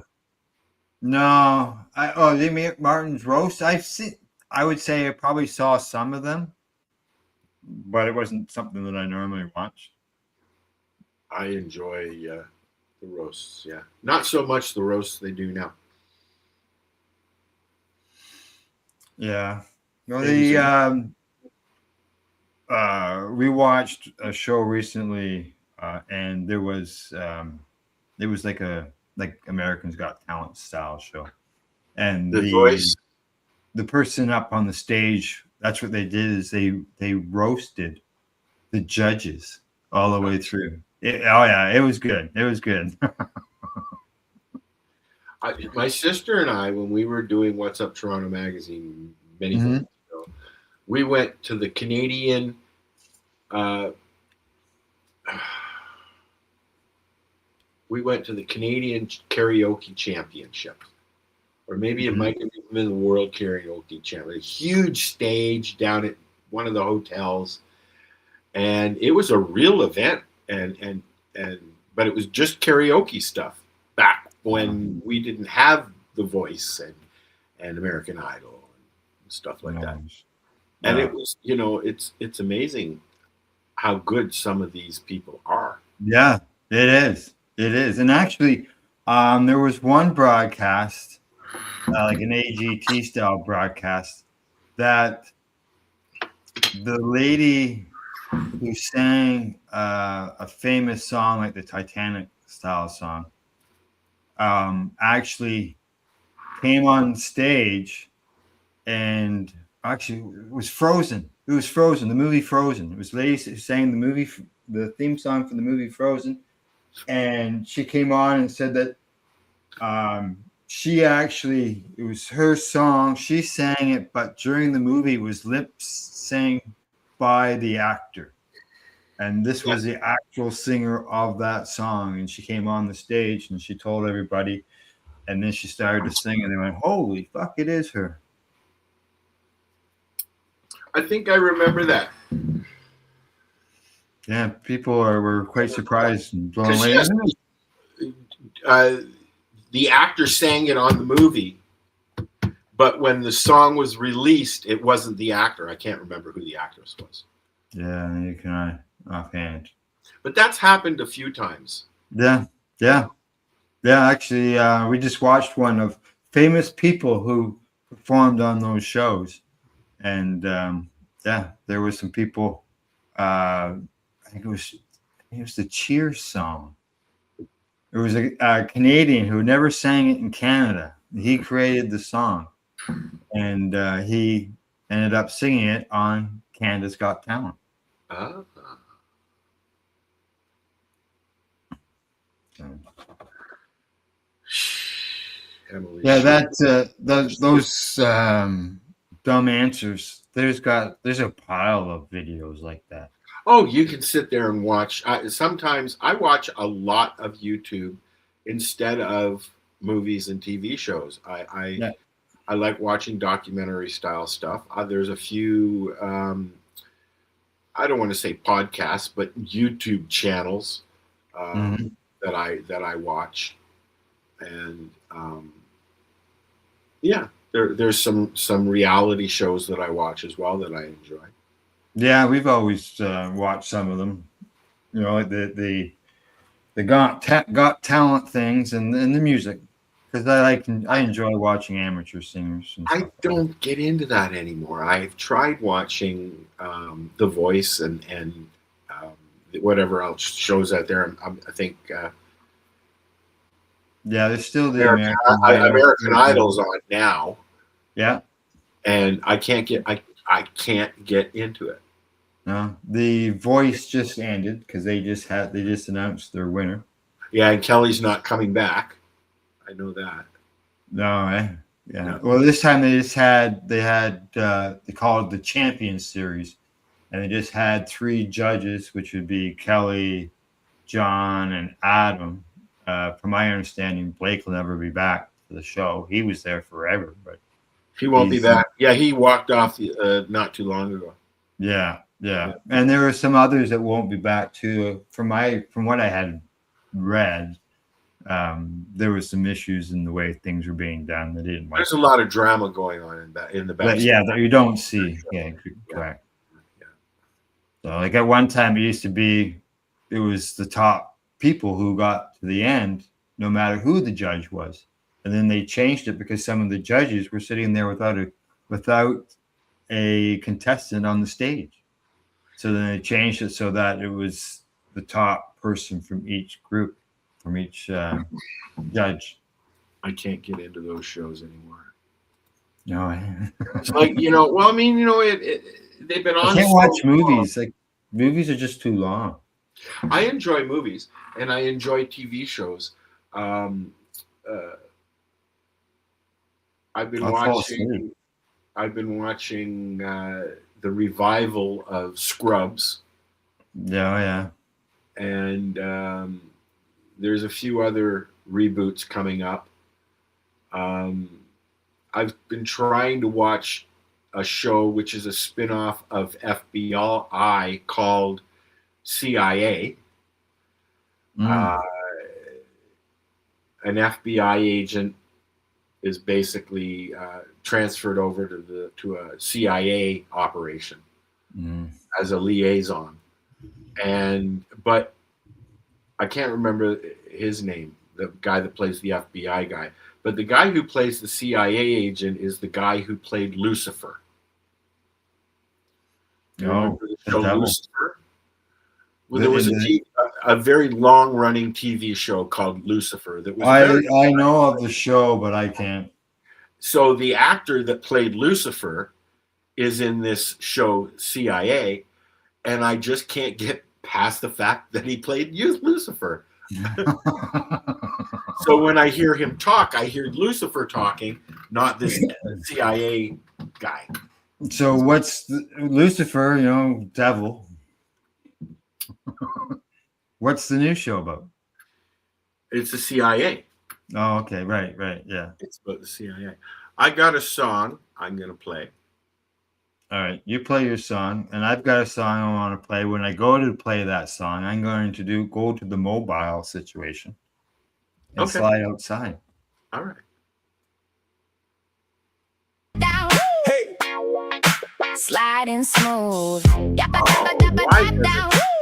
No, Dean Martin's roast. I would say I probably saw some of them, but it wasn't something that I normally watch. I enjoy the roasts. Yeah, not so much the roasts they do now. Yeah. Well, we watched a show recently, and there was it was like Americans Got Talent style show, and the person up on the stage, that's what they did, is they roasted the judges all the way through. It was good. It was good. My sister and I, when we were doing What's Up Toronto magazine many months ago, we went to the Canadian Karaoke Championship, or maybe it might have been the World Karaoke Championship. A huge stage down at one of the hotels, and it was a real event. But it was just karaoke stuff back when we didn't have The Voice and American Idol and stuff like that. And it was, it's amazing how good some of these people are. Yeah, it is. It is. And actually, there was one broadcast, like an AGT style broadcast, that the lady who sang a famous song, like the Titanic style song, actually came on stage, and actually it was Frozen. It was Frozen, the movie Frozen. It was ladies who sang the theme song for the movie Frozen, and she came on and said that it was her song. She sang it, but during the movie it was lip sang by the actor. And this was the actual singer of that song. And she came on the stage and she told everybody. And then she started to sing, and they went, "Holy fuck, it is her." I think I remember that. Yeah, people were quite surprised and blown away. The actor sang it on the movie, but when the song was released, it wasn't the actor. I can't remember who the actress was. Yeah, you can offhand. But that's happened a few times. Yeah. Actually, we just watched one of famous people who performed on those shows, and there were some people. I think it was the Cheers song. There was a Canadian who never sang it in Canada. He created the song, and he ended up singing it on Canada's Got Talent. Yeah, those dumb answers. There's a pile of videos like that. Oh, you can sit there and watch. Sometimes I watch a lot of YouTube instead of movies and TV shows. I like watching documentary style stuff. There's a few, I don't want to say podcasts, but YouTube channels that I watch, and there's some reality shows that I watch as well that I enjoy. Yeah, we've always watched some of them, like the got talent things and the music. because I enjoy watching amateur singers. I don't get into that anymore. I've tried watching The Voice and whatever else shows out there. I think there's still the American Idol's on now. Yeah, and I can't get into it. No, The Voice just ended because they just announced their winner. Yeah, and Kelly's not coming back. I know that. No, yeah. No. Well, this time they called it the Champions Series, and they just had 3 judges, which would be Kelly, John, and Adam. From my understanding, Blake will never be back to the show. He was there forever, but he won't be back. Yeah, he walked off not too long ago. Yeah. And there are some others that won't be back too. From what I had read, there was some issues in the way things were being done. They didn't. There's a lot of drama going on in the back. Yeah, that you don't see. Yeah, correct. Yeah. So, like at one time, it was the top people who got to the end, no matter who the judge was, and then they changed it because some of the judges were sitting there without a contestant on the stage. So then they changed it so that it was the top person from each group, from each judge. I can't get into those shows anymore. No, it's like well, I mean, they've been on. I can't watch movies. Like movies are just too long. I enjoy movies and I enjoy TV shows. I've been watching the revival of Scrubs. Yeah. And there's a few other reboots coming up. I've been trying to watch a show which is a spin-off of FBI called CIA. An FBI agent is basically transferred over to a CIA operation as a liaison, but I can't remember his name, the guy that plays the FBI guy. But the guy who plays the CIA agent is the guy who played Lucifer. No, the show Lucifer. Well, there was a very long-running TV show called Lucifer that was. I know of the show, but I can't. So the actor that played Lucifer is in this show CIA, and I just can't get past the fact that he played Lucifer. So when I hear him talk, I hear Lucifer talking, not this CIA guy. So what's Lucifer? Devil. What's the new show about? It's the CIA. Oh, okay. Right. Yeah. It's about the CIA. I got a song I'm going to play. All right. You play your song, and I've got a song I want to play. When I go to play that song, I'm going to go to the mobile situation and slide outside. All right. Hey. Sliding smooth.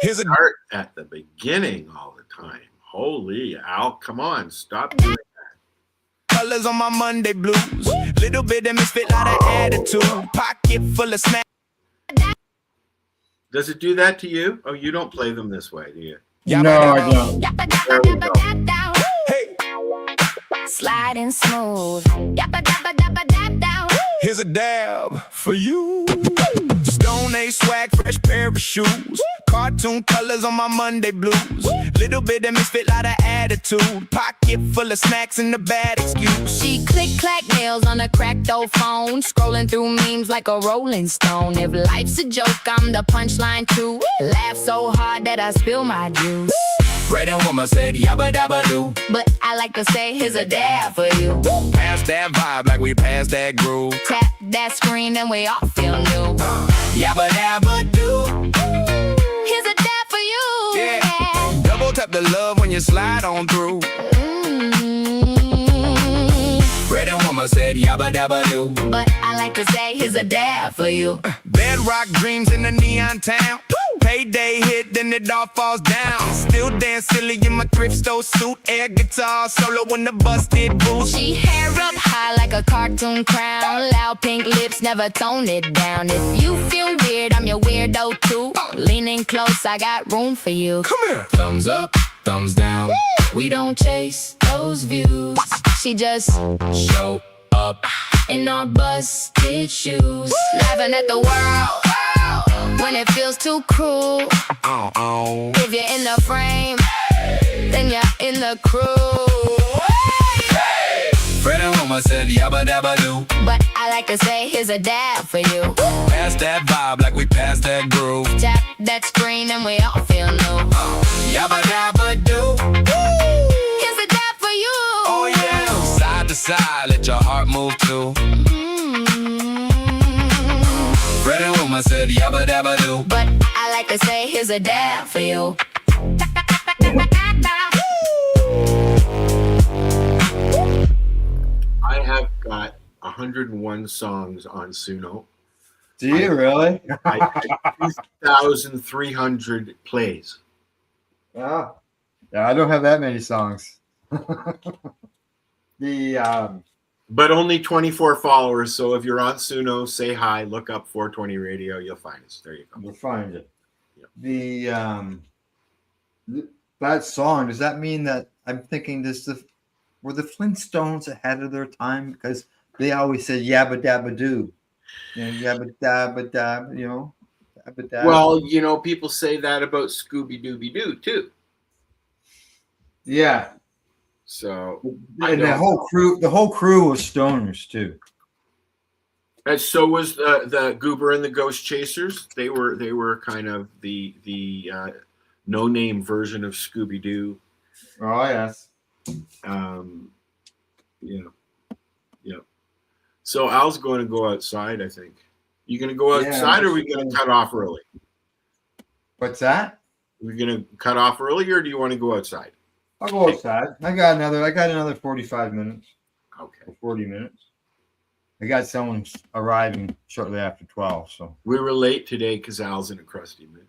Here's an art at the beginning all the time. Holy Al, come on, stop doing that. Colors on my Monday blues. Little bit of misfit, lot of attitude. Pocket full of snack. Does it do that to you? Oh, you don't play them this way, do you? No, I don't. There we go. Hey. Sliding smooth. Here's a dab for you. Stone Age swag, fresh pair of shoes. Cartoon colors on my Monday blues. Little bit of misfit, lot of attitude. Pocket full of snacks and a bad excuse. She click-clack nails on a cracked old phone. Scrolling through memes like a rolling stone. If life's a joke, I'm the punchline too. Laugh so hard that I spill my juice. Pregnant woman said yabba dabba doo. But I like to say here's a dab for you. Pass that vibe like we passed that groove. Tap that screen and we all feel new. Yabba dabba doo. Here's a dab for you. Yeah. Double tap the love when you slide on through. Pregnant woman said yabba dabba doo. But I like to say here's a dab for you. Bedrock dreams in the neon town. payday hit, then it all falls down. Still dance silly in my thrift store suit, air guitar solo when the busted boots. She hair up high like a cartoon crown, loud pink lips never tone it down. If you feel weird, I'm your weirdo too. Leaning close, I got room for you. Come here. Thumbs up, thumbs down. We don't chase those views. She just show up in our busted shoes, laughing at the world when it feels too cruel. If you're in the frame, then you're in the crew. Fred and Homer said yabba dabba do, but I like to say here's a dab for you. pass that vibe like we passed that groove. Tap that screen and we all feel new. Yabba dabba do. Here's a dab for you. Oh yeah. Side to side, let your heart move too. Fred and Homer said yabba dabba do, but I like to say here's a dab for you. I have got 101 songs on Suno. Do you really? 2,300 plays. Yeah, I don't have that many songs. But only 24 followers. So if you're on Suno, say hi. Look up 420 Radio. You'll find us. There you go. You'll find it. Yep. That song, does that mean that I'm thinking were the Flintstones ahead of their time? Because they always said yabba dabba doo. Yabba dabba dabba, Yabba dabba. Well, people say that about Scooby Dooby Doo too. Yeah. So and the whole crew was stoners too. And so was the Goober and the Ghost Chasers. They were kind of the no-name version of Scooby Doo. Oh yes. Yeah. So Al's going to go outside, I think. You going to go outside, or are we going to cut off early? What's that? We're going to cut off early, or do you want to go outside? I'll go outside. I got another 45 minutes. Okay. 40 minutes. I got someone arriving shortly after 12. So we were late today because Al's in a crusty mood.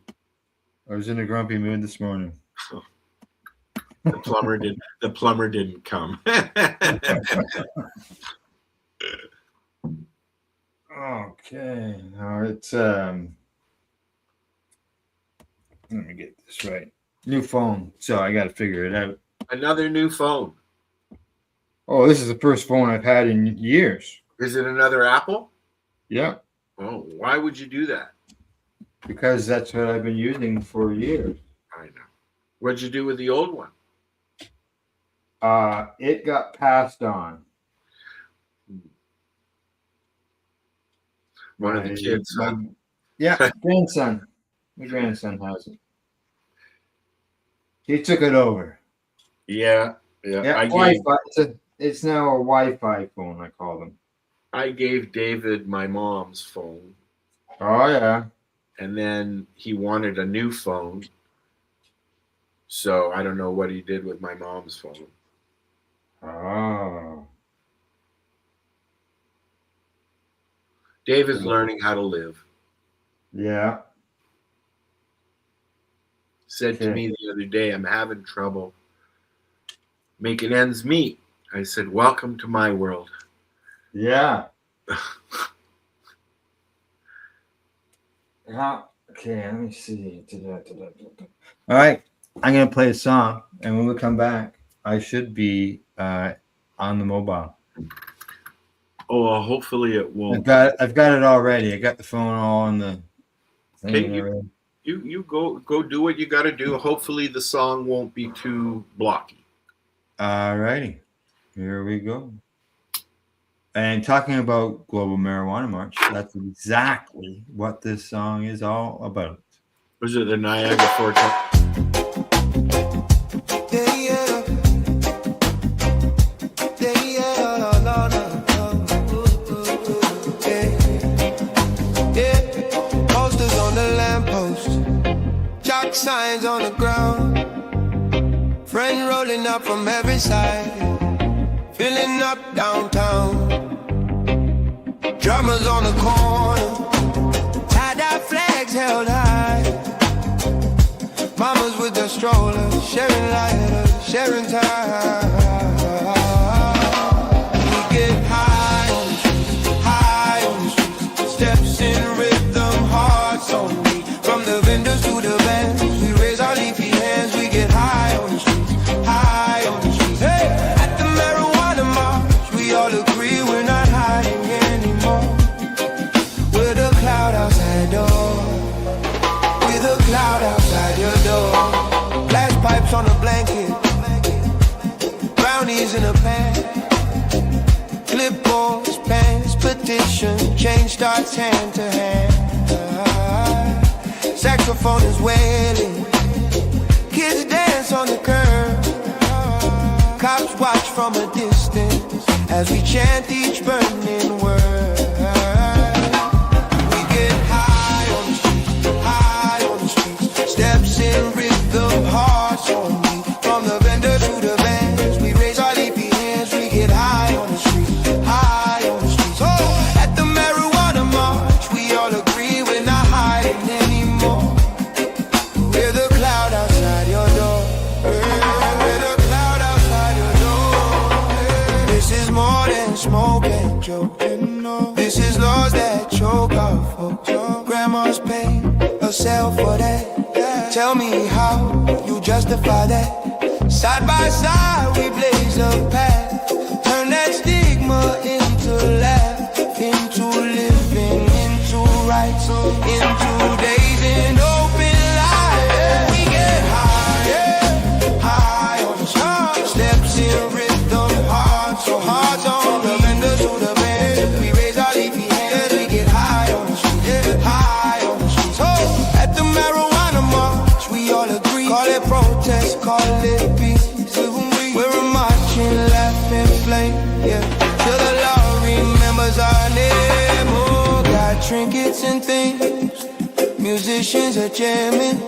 I was in a grumpy mood this morning. The plumber didn't come. Okay. Now it's let me get this right. New phone. So I got to figure it out. Another new phone. Oh, this is the first phone I've had in years. Is it another Apple? Yeah. Oh, why would you do that? Because that's what I've been using for years. I know. What'd you do with the old one? It got passed on. One of the kids. Grandson. My grandson has it. He took it over. Yeah. Wi-Fi. It's now a Wi-Fi phone, I call them. I gave David my mom's phone. Oh, yeah. And then he wanted a new phone. So I don't know what he did with my mom's phone. Oh. David's learning how to live. Yeah. Said to me the other day, I'm having trouble making ends meet. I said, welcome to my world. Yeah. Okay, let me see. All right. I'm going to play a song, and when we come back, I should be on the mobile. Oh, well, hopefully it won't. I've got it already. I got the phone all on the thing. Okay, you go do what you got to do. Hopefully the song won't be too blocky. All righty. Here we go. And talking about Global Marijuana March, that's exactly what this song is all about. Was it the Niagara 410? Signs on the ground, friend rolling up from every side, filling up downtown. Drummers on the corner, tie-dye flags held high, Mamas with the strollers, sharing lighters, sharing time. We get high on the streets, high on the streets. Steps in rhythm, hearts on me. From the vendors to the bands, we raise our leafy hands. We get high on the streets, high on the streets. Hey, at the marijuana march, we all agree we're not hiding anymore. We're the cloud outside door. We're the cloud outside your door. Glass pipes on a blanket, brownies in a pan. Clipboards, pens, petition, change starts hand to hand. Saxophone is wailing, kids dance on the curb. Cops watch from a distance as we chant each burning word. We get high on the streets, high on the streets. Steps in rhythm, hearts on me. From the vendor to the vans, we raise our leafy hands. We get high on the streets, high on the streets. Oh, at the marijuana march, we all agree we're not hiding anymore. We're the cloud outside your door. We're the cloud outside your door. This is more than smoke and joke. This is laws that choke our folks. Grandma's paid herself for that. Tell me how you justify that. Side by side we blaze a path. Turn that stigma into laugh, into living, into rights, into days in open life. We get high, high on the street. Steps in rhythm, hearts on the vendor to the band. We raise our leafy hands. We get high on the street, high on the street. So at the marijuana march, we all agree. Call it protest, call it peace. We're a marching, laughing flame, yeah. Till the law remembers our name. Oh, got trinkets and things. Musicians are jamming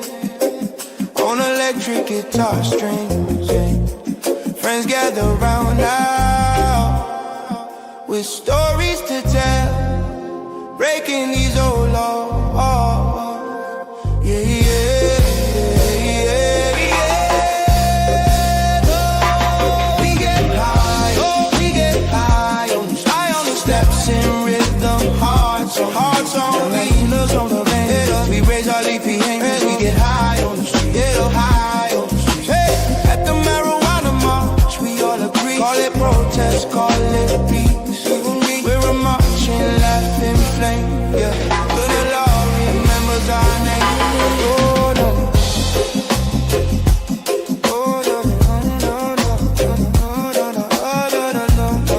on electric guitar strings. Yeah. Friends gather round now with stories to tell, breaking these old laws. Yeah, yeah. Hearts on me, on the band. We raise our leafy hands. We get high on the street, high on the street. Hey, at the marijuana march, we all agree. Call it protest, call it peace. We're a marching, laughing flame, yeah. Till the law remembers our name. Oh, no. Oh, no, no, no, no, no, no, no, no, no, no, no.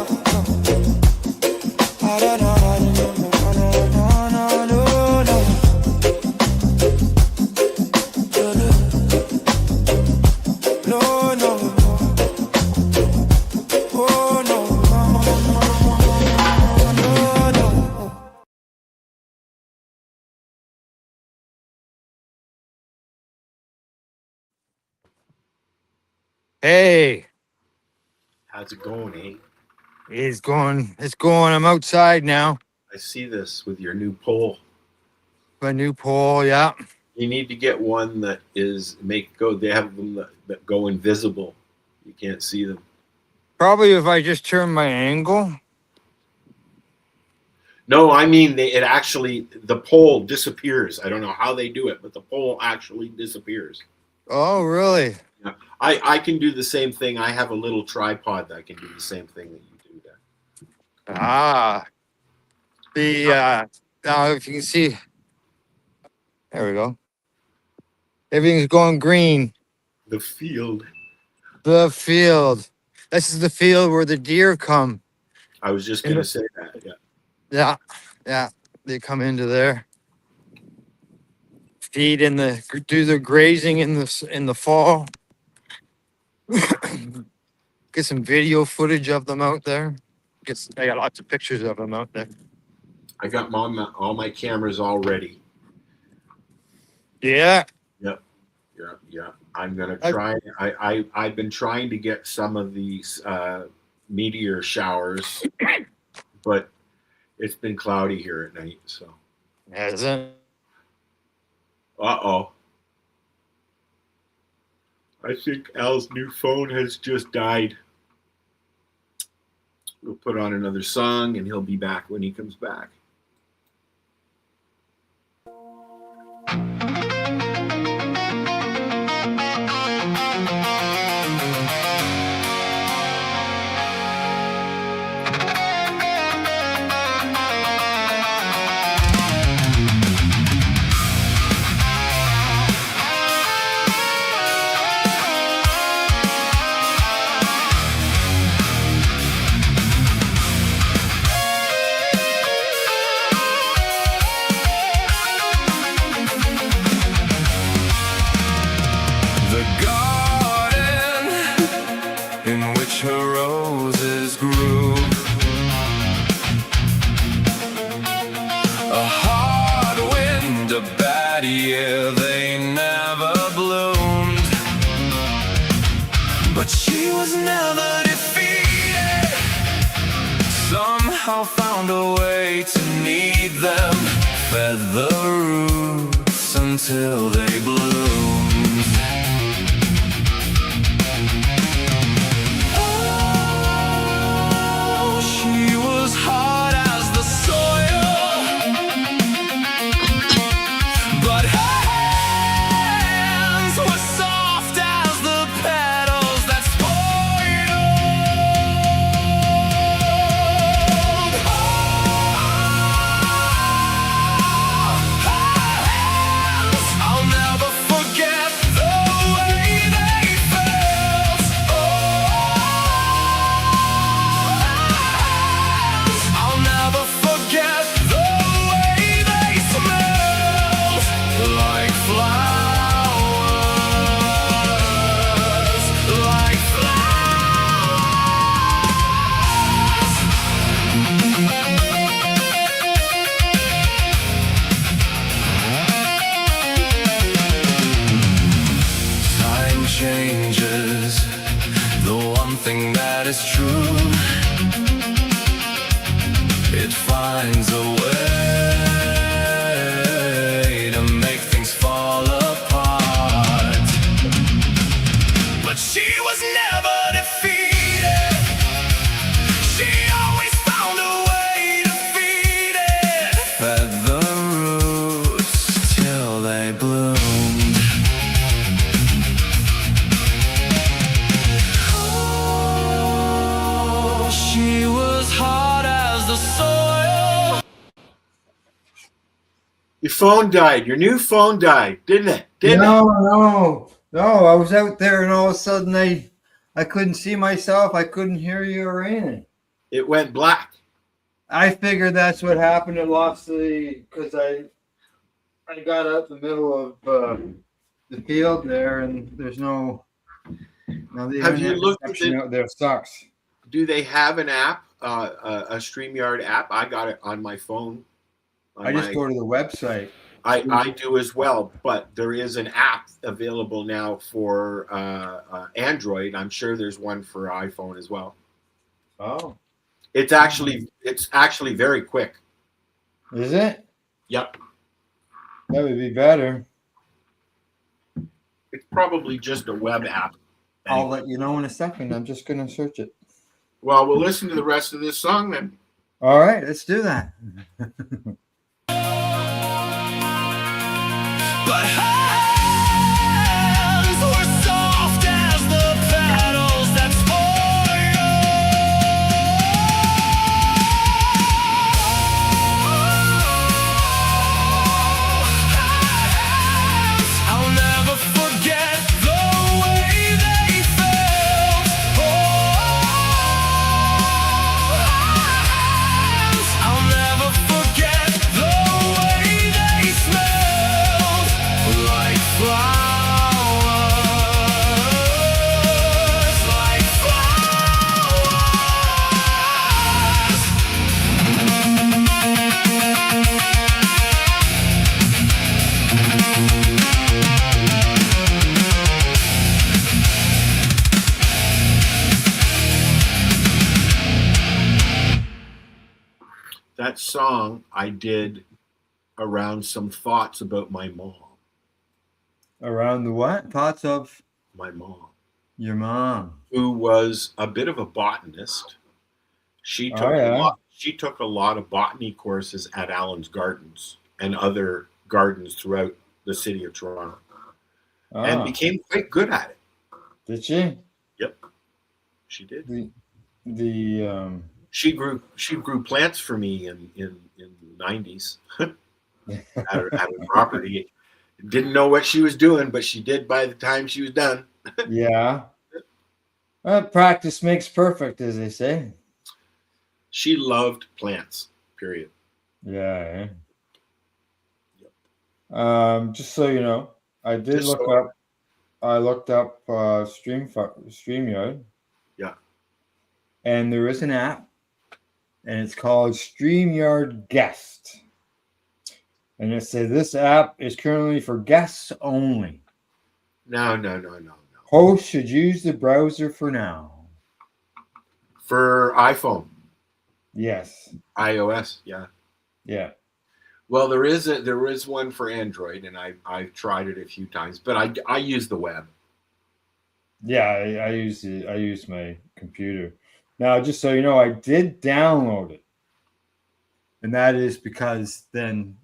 Hey, How's it going, eh? it's going. I'm outside now. I see this with your new pole. My new pole, yeah. You need to get one that is they have them that go invisible. You can't see them. Probably if I just turn my angle. No, I mean the pole disappears. I don't know how they do it, but the pole actually disappears. Oh, really? Yeah. I can do the same thing. I have a little tripod that can do the same thing that you do there. Ah. Now if you can see, there we go. Everything's going green. The field. The field. This is the field where the deer come. I was just going to say that, yeah. Yeah, yeah. They come into there. Feed do their grazing in the fall. Get some video footage of them out there. I got lots of pictures of them out there. I got all my cameras all ready. Yeah. Yep. Yeah. I'm gonna try. I've been trying to get some of these meteor showers, but it's been cloudy here at night. So. Has it? Uh-oh. I think Al's new phone has just died. We'll put on another song and he'll be back when he comes back. Found a way to need them, fed the roots until they bloomed. Oh, she was hard as the soil, but her hands were soft as the petals that I'll never forget the way they felt. I'll never forget the way they smelled, like flowers, like Time changes, the one thing that is true, it finds a way to make things fall apart. But she was never defeated. She always found a way to feed it. Fed the roots till they bloomed. She was hard as the soil. Your phone died. Your new phone died, didn't it? No. I was out there, and all of a sudden I couldn't see myself. I couldn't hear you or anything. It went black. I figured that's what happened. It lost because I got out the middle of the field there, and there's no. Have you looked at out there? Sucks. Do they have an app, a StreamYard app? I got it on my phone. I just go to the website. I do as well, but there is an app available now for Android. I'm sure there's one for iPhone as well. Oh, it's actually very quick. Is it? Yep. That would be better. It's probably just a web app. I'll let you know in a second. I'm just going to search it. Well, we'll listen to the rest of this song then. All right, let's do that. But her hands were soft as the petals that I'll never forget the way they felt. I'll never forget the way they smelled, like flowers, like That song I did around some thoughts about my mom. Around the what? Thoughts of? My mom. Your mom, who was a bit of a botanist. She took a lot of botany courses at Allen's Gardens and other gardens throughout the city of Toronto, and became quite good at it. Did she? Yep, she did. She grew plants for me in the 90s at her property. Didn't know what she was doing, but she did by the time she was done. Yeah. Practice makes perfect, as they say. She loved plants, period. Yeah. Yep. Just so you know, I looked up StreamYard. Yeah. And there is an app, and it's called StreamYard Guest. And it says this app is currently for guests only. No. Hosts should use the browser for now. For iPhone. Yes. iOS, yeah. Yeah. Well, there is one for Android, and I've tried it a few times, but I use the web. Yeah, I use my computer. Now, just so you know, I did download it. And that is because then,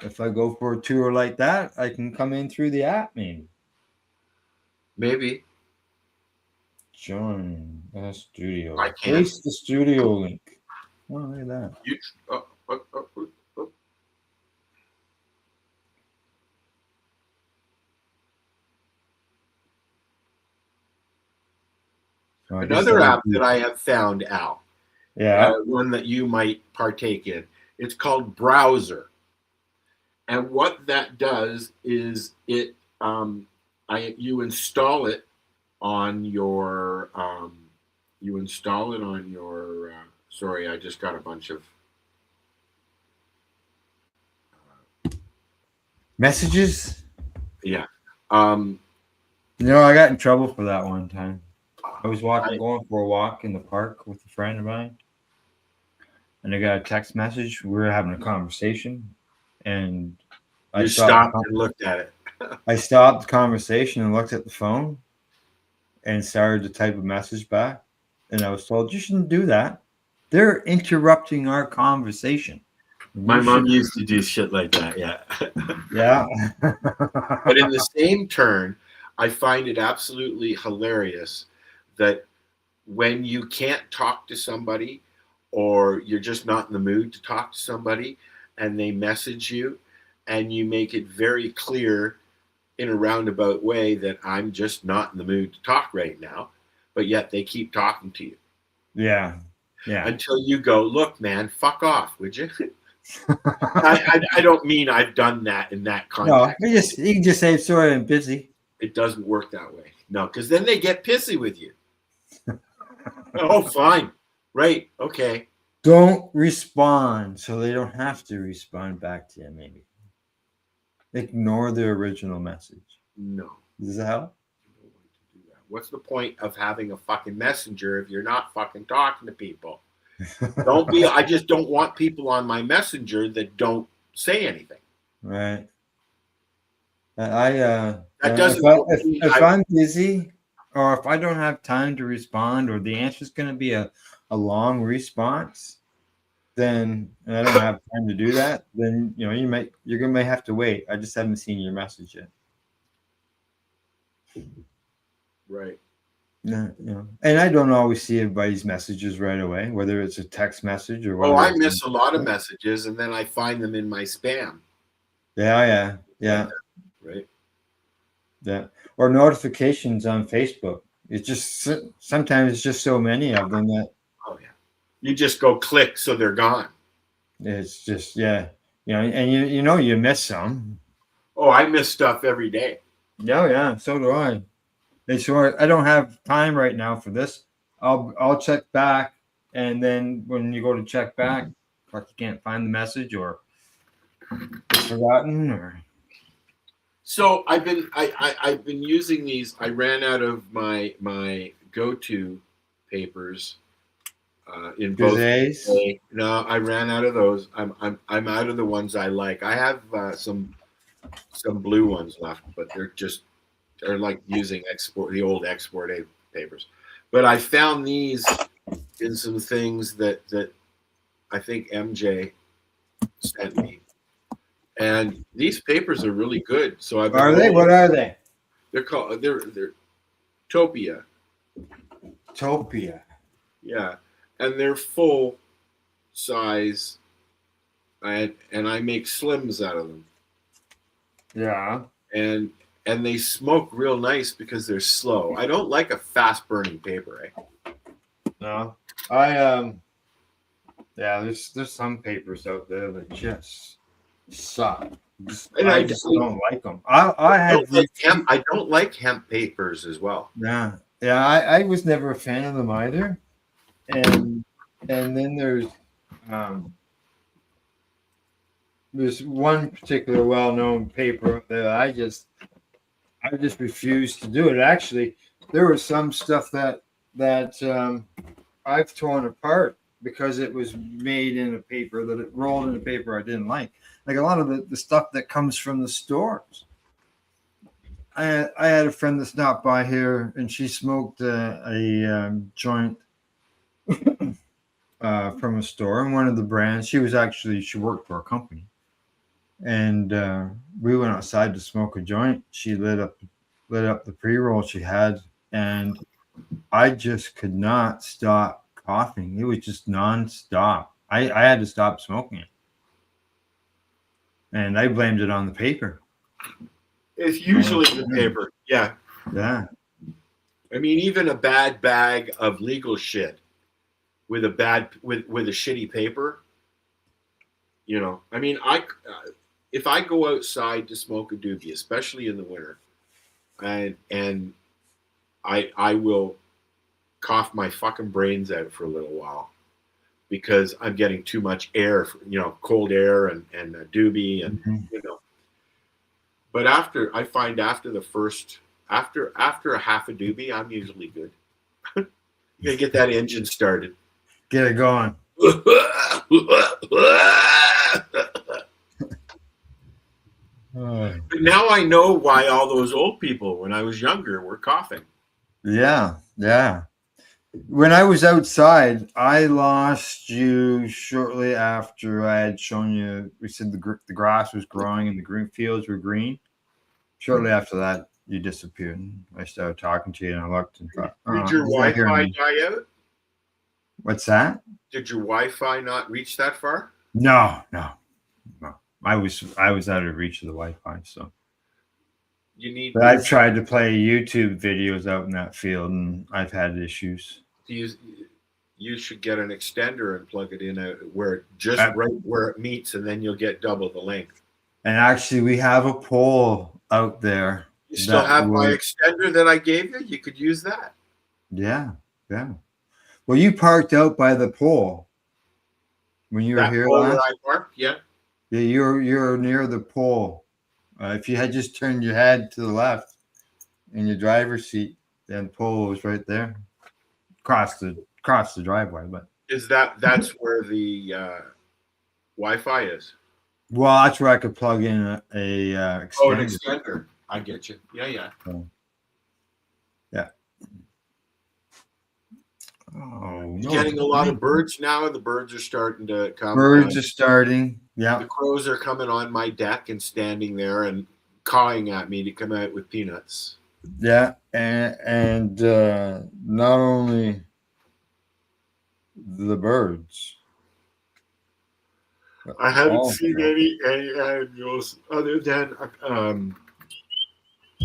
if I go for a tour like that, I can come in through the app, maybe. Join the studio. I can't. Paste the studio link. Oh, look at that. Another app that I have found, Al. Yeah. One that you might partake in. It's called Browser. And what that does is you install it on your sorry, I just got a bunch of messages. Yeah. I got in trouble for that one time. I was going for a walk in the park with a friend of mine, and I got a text message. We were having a conversation, and I stopped and looked at it. I stopped the conversation and looked at the phone and started to type a message back. And I was told, you shouldn't do that. They're interrupting our conversation. My mom used to do shit like that, yeah. Yeah. But in the same turn, I find it absolutely hilarious that when you can't talk to somebody or you're just not in the mood to talk to somebody and they message you and you make it very clear in a roundabout way that I'm just not in the mood to talk right now, but yet they keep talking to you. Yeah. Until you go, look, man, fuck off, would you? I don't mean I've done that in that context. No, you can just say, sorry, I'm busy. It doesn't work that way. No, because then they get pissy with you. Oh, fine. Right. Okay. Don't respond so they don't have to respond back to you, maybe. Ignore the original message. No. Does that help? What's the point of having a fucking messenger if you're not fucking talking to people? I just don't want people on my messenger that don't say anything. Right. If I'm busy or if I don't have time to respond or the answer is going to be a long response, then and I don't have time to do that, then you're going to have to wait. I just haven't seen your message yet. Right. No. And I don't always see everybody's messages right away, whether it's a text message or whether I miss a lot of messages and then I find them in my spam. Yeah. Right. Yeah. Or notifications on Facebook. It's just sometimes it's just so many of them that. Oh yeah. You just go click so they're gone. It's just and you miss some. Oh, I miss stuff every day. Yeah, so do I. It's sure I don't have time right now for this. I'll check back, and then when you go to check back, like you can't find the message or it's forgotten or. So I've been using these. I ran out of my go-to papers in both. No, I ran out of those. I'm out of the ones I like. I have some blue ones left, but they're just or like using the old export papers. But I found these in some things that I think MJ sent me, and these papers are really good. So I've been Are they? What are they? They're called they're Topia. Topia. Yeah, and they're full size, and I make slims out of them. Yeah. And they smoke real nice because they're slow. I don't like a fast burning paper, eh? No. Yeah, there's some papers out there that just suck. I just don't like them. I don't like hemp papers as well. Yeah. Yeah, I was never a fan of them either. And then there's one particular well-known paper that I just refused to do it. Actually, there was some stuff that I've torn apart because it was made in a paper that it rolled in a paper I didn't like. Like a lot of the stuff that comes from the stores. I had a friend that stopped by here and she smoked a joint from a store, and one of the brands. She worked for a company, and we went outside to smoke a joint. She lit up the pre-roll she had, and I just could not stop coughing. It was just nonstop. I had to stop smoking it, and I blamed it on the paper. It's usually the paper. Yeah. Yeah. I mean, even a bad bag of legal shit with a shitty paper, you know. I mean, if I go outside to smoke a doobie, especially in the winter, and I will cough my fucking brains out for a little while because I'm getting too much air, cold air and a doobie and you know. But after a half a doobie, I'm usually good. You gotta get that engine started. Get it going. But now I know why all those old people, when I was younger, were coughing. Yeah, yeah. When I was outside, I lost you shortly after I had shown you. We said the grass was growing and the green fields were green. Shortly after that, you disappeared. I started talking to you, and I looked and thought, "Did your Wi-Fi die out?" What's that? Did your Wi-Fi not reach that far? No. I was out of reach of the Wi-Fi, so. But I've tried to play YouTube videos out in that field, and I've had issues. You should get an extender and plug it in where right where it meets, and then you'll get double the length. And actually, we have a pole out there. You still have my extender that I gave you? You could use that. Yeah. Well, you parked out by the pole when you were here last. I parked, yeah. Yeah, you're near the pole. If you had just turned your head to the left in your driver's seat, then the pole was right there, across the driveway. But that's where the Wi-Fi is? Well, that's where I could plug in a extender. Oh, an extender. I get you. Yeah. Yeah. Oh, You're getting a lot of birds now. The birds are starting to come. Birds are starting. Yeah. The crows are coming on my deck and standing there and cawing at me to come out with peanuts. Yeah, and not only the birds. I haven't seen any animals other than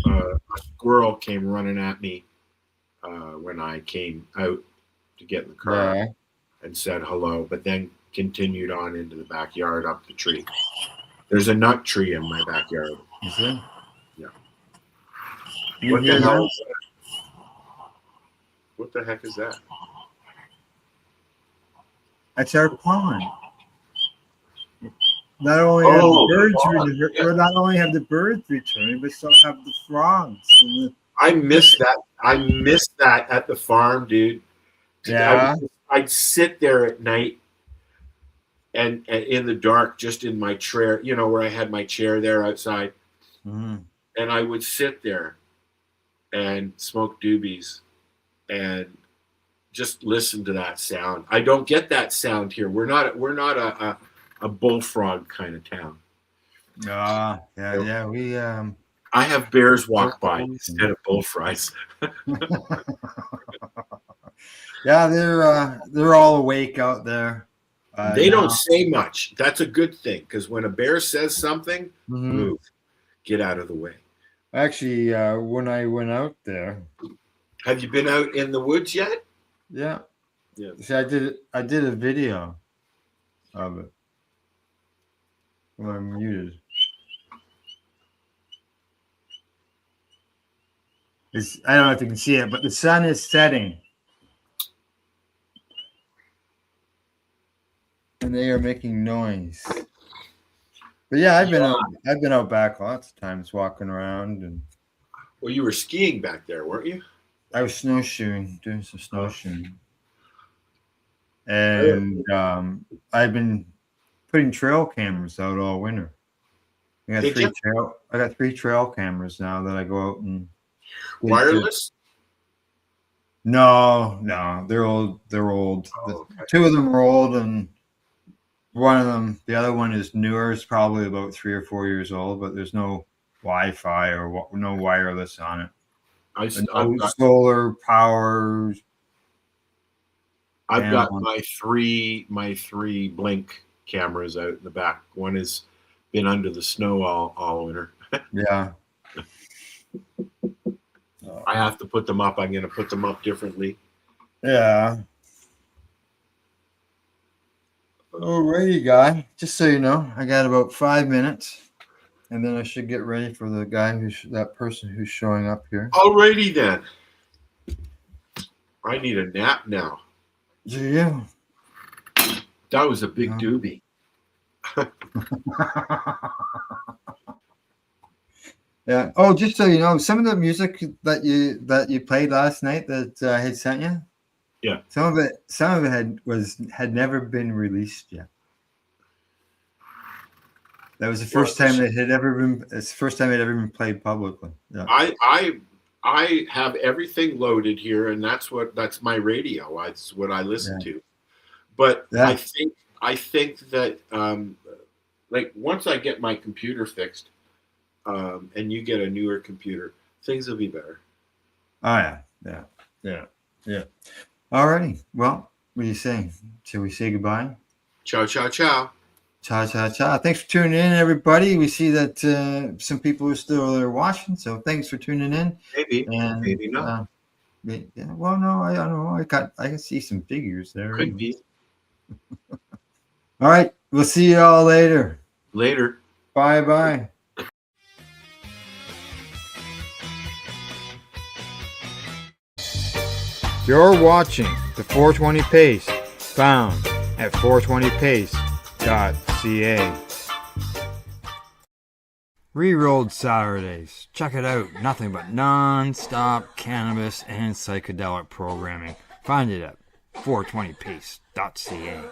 a squirrel came running at me when I came out to get in the car and said hello, but then continued on into the backyard up the tree. There's a nut tree in my backyard. Is there? Yeah. What the hell is that? What the heck is that? That's our pond. Not only have the birds returning, but still have the frogs. I miss that. I miss that at the farm, dude. Yeah. I'd sit there at night and in the dark, just in my chair, where I had my chair there outside. Mm-hmm. And I would sit there and smoke doobies and just listen to that sound. I don't get that sound here. We're not a bullfrog kind of town. Yeah. We I have bears walk by instead of bullfrogs. Yeah, they're all awake out there. They don't say much. That's a good thing, because when a bear says something, move, get out of the way. Actually, when I went out there, have you been out in the woods yet? Yeah. Yeah. See, I did a video of it. Well, I'm muted. I don't know if you can see it, but the sun is setting. And they are making noise. But yeah, I've been out back lots of times walking around and well, you were skiing back there, weren't you? I was snowshoeing, doing some snowshoeing. And I've been putting trail cameras out all winter. I got three trail cameras now that I go out and wireless? No, they're old. Oh, okay. Two of them are old, and the other one is newer. It's probably about 3 or 4 years old, but there's no Wi-Fi or no wireless on it. No solar power. I've got my three Blink cameras out in the back. One has been under the snow all winter. Yeah. I have to put them up. I'm going to put them up differently. Yeah. Alrighty, guy. Just so you know, I got about 5 minutes, and then I should get ready for the guy that person who's showing up here. Alrighty then. I need a nap now. Do you? That was a big doobie. Yeah. Oh, just so you know, some of the music that you played last night that I had sent you. Yeah. Some of it had never been released yet. That was the first time it had ever been. It's the first time it had ever been played publicly. Yeah. I have everything loaded here, and that's my radio. That's what I listen to. But yeah. I think that like once I get my computer fixed, and you get a newer computer, things will be better. Oh yeah. Alrighty. Well, what do you say? Shall we say goodbye? Ciao, ciao, ciao. Ciao, ciao, ciao. Thanks for tuning in, everybody. We see that some people are still there watching, so thanks for tuning in. Maybe not. Yeah, well, no, I don't know. I can see some figures there. Could be. All right. We'll see you all later. Later. Bye-bye. You're watching the 420 Pace, found at 420pace.ca. Rerolled Saturdays. Check it out. Nothing but non-stop cannabis and psychedelic programming. Find it at 420pace.ca.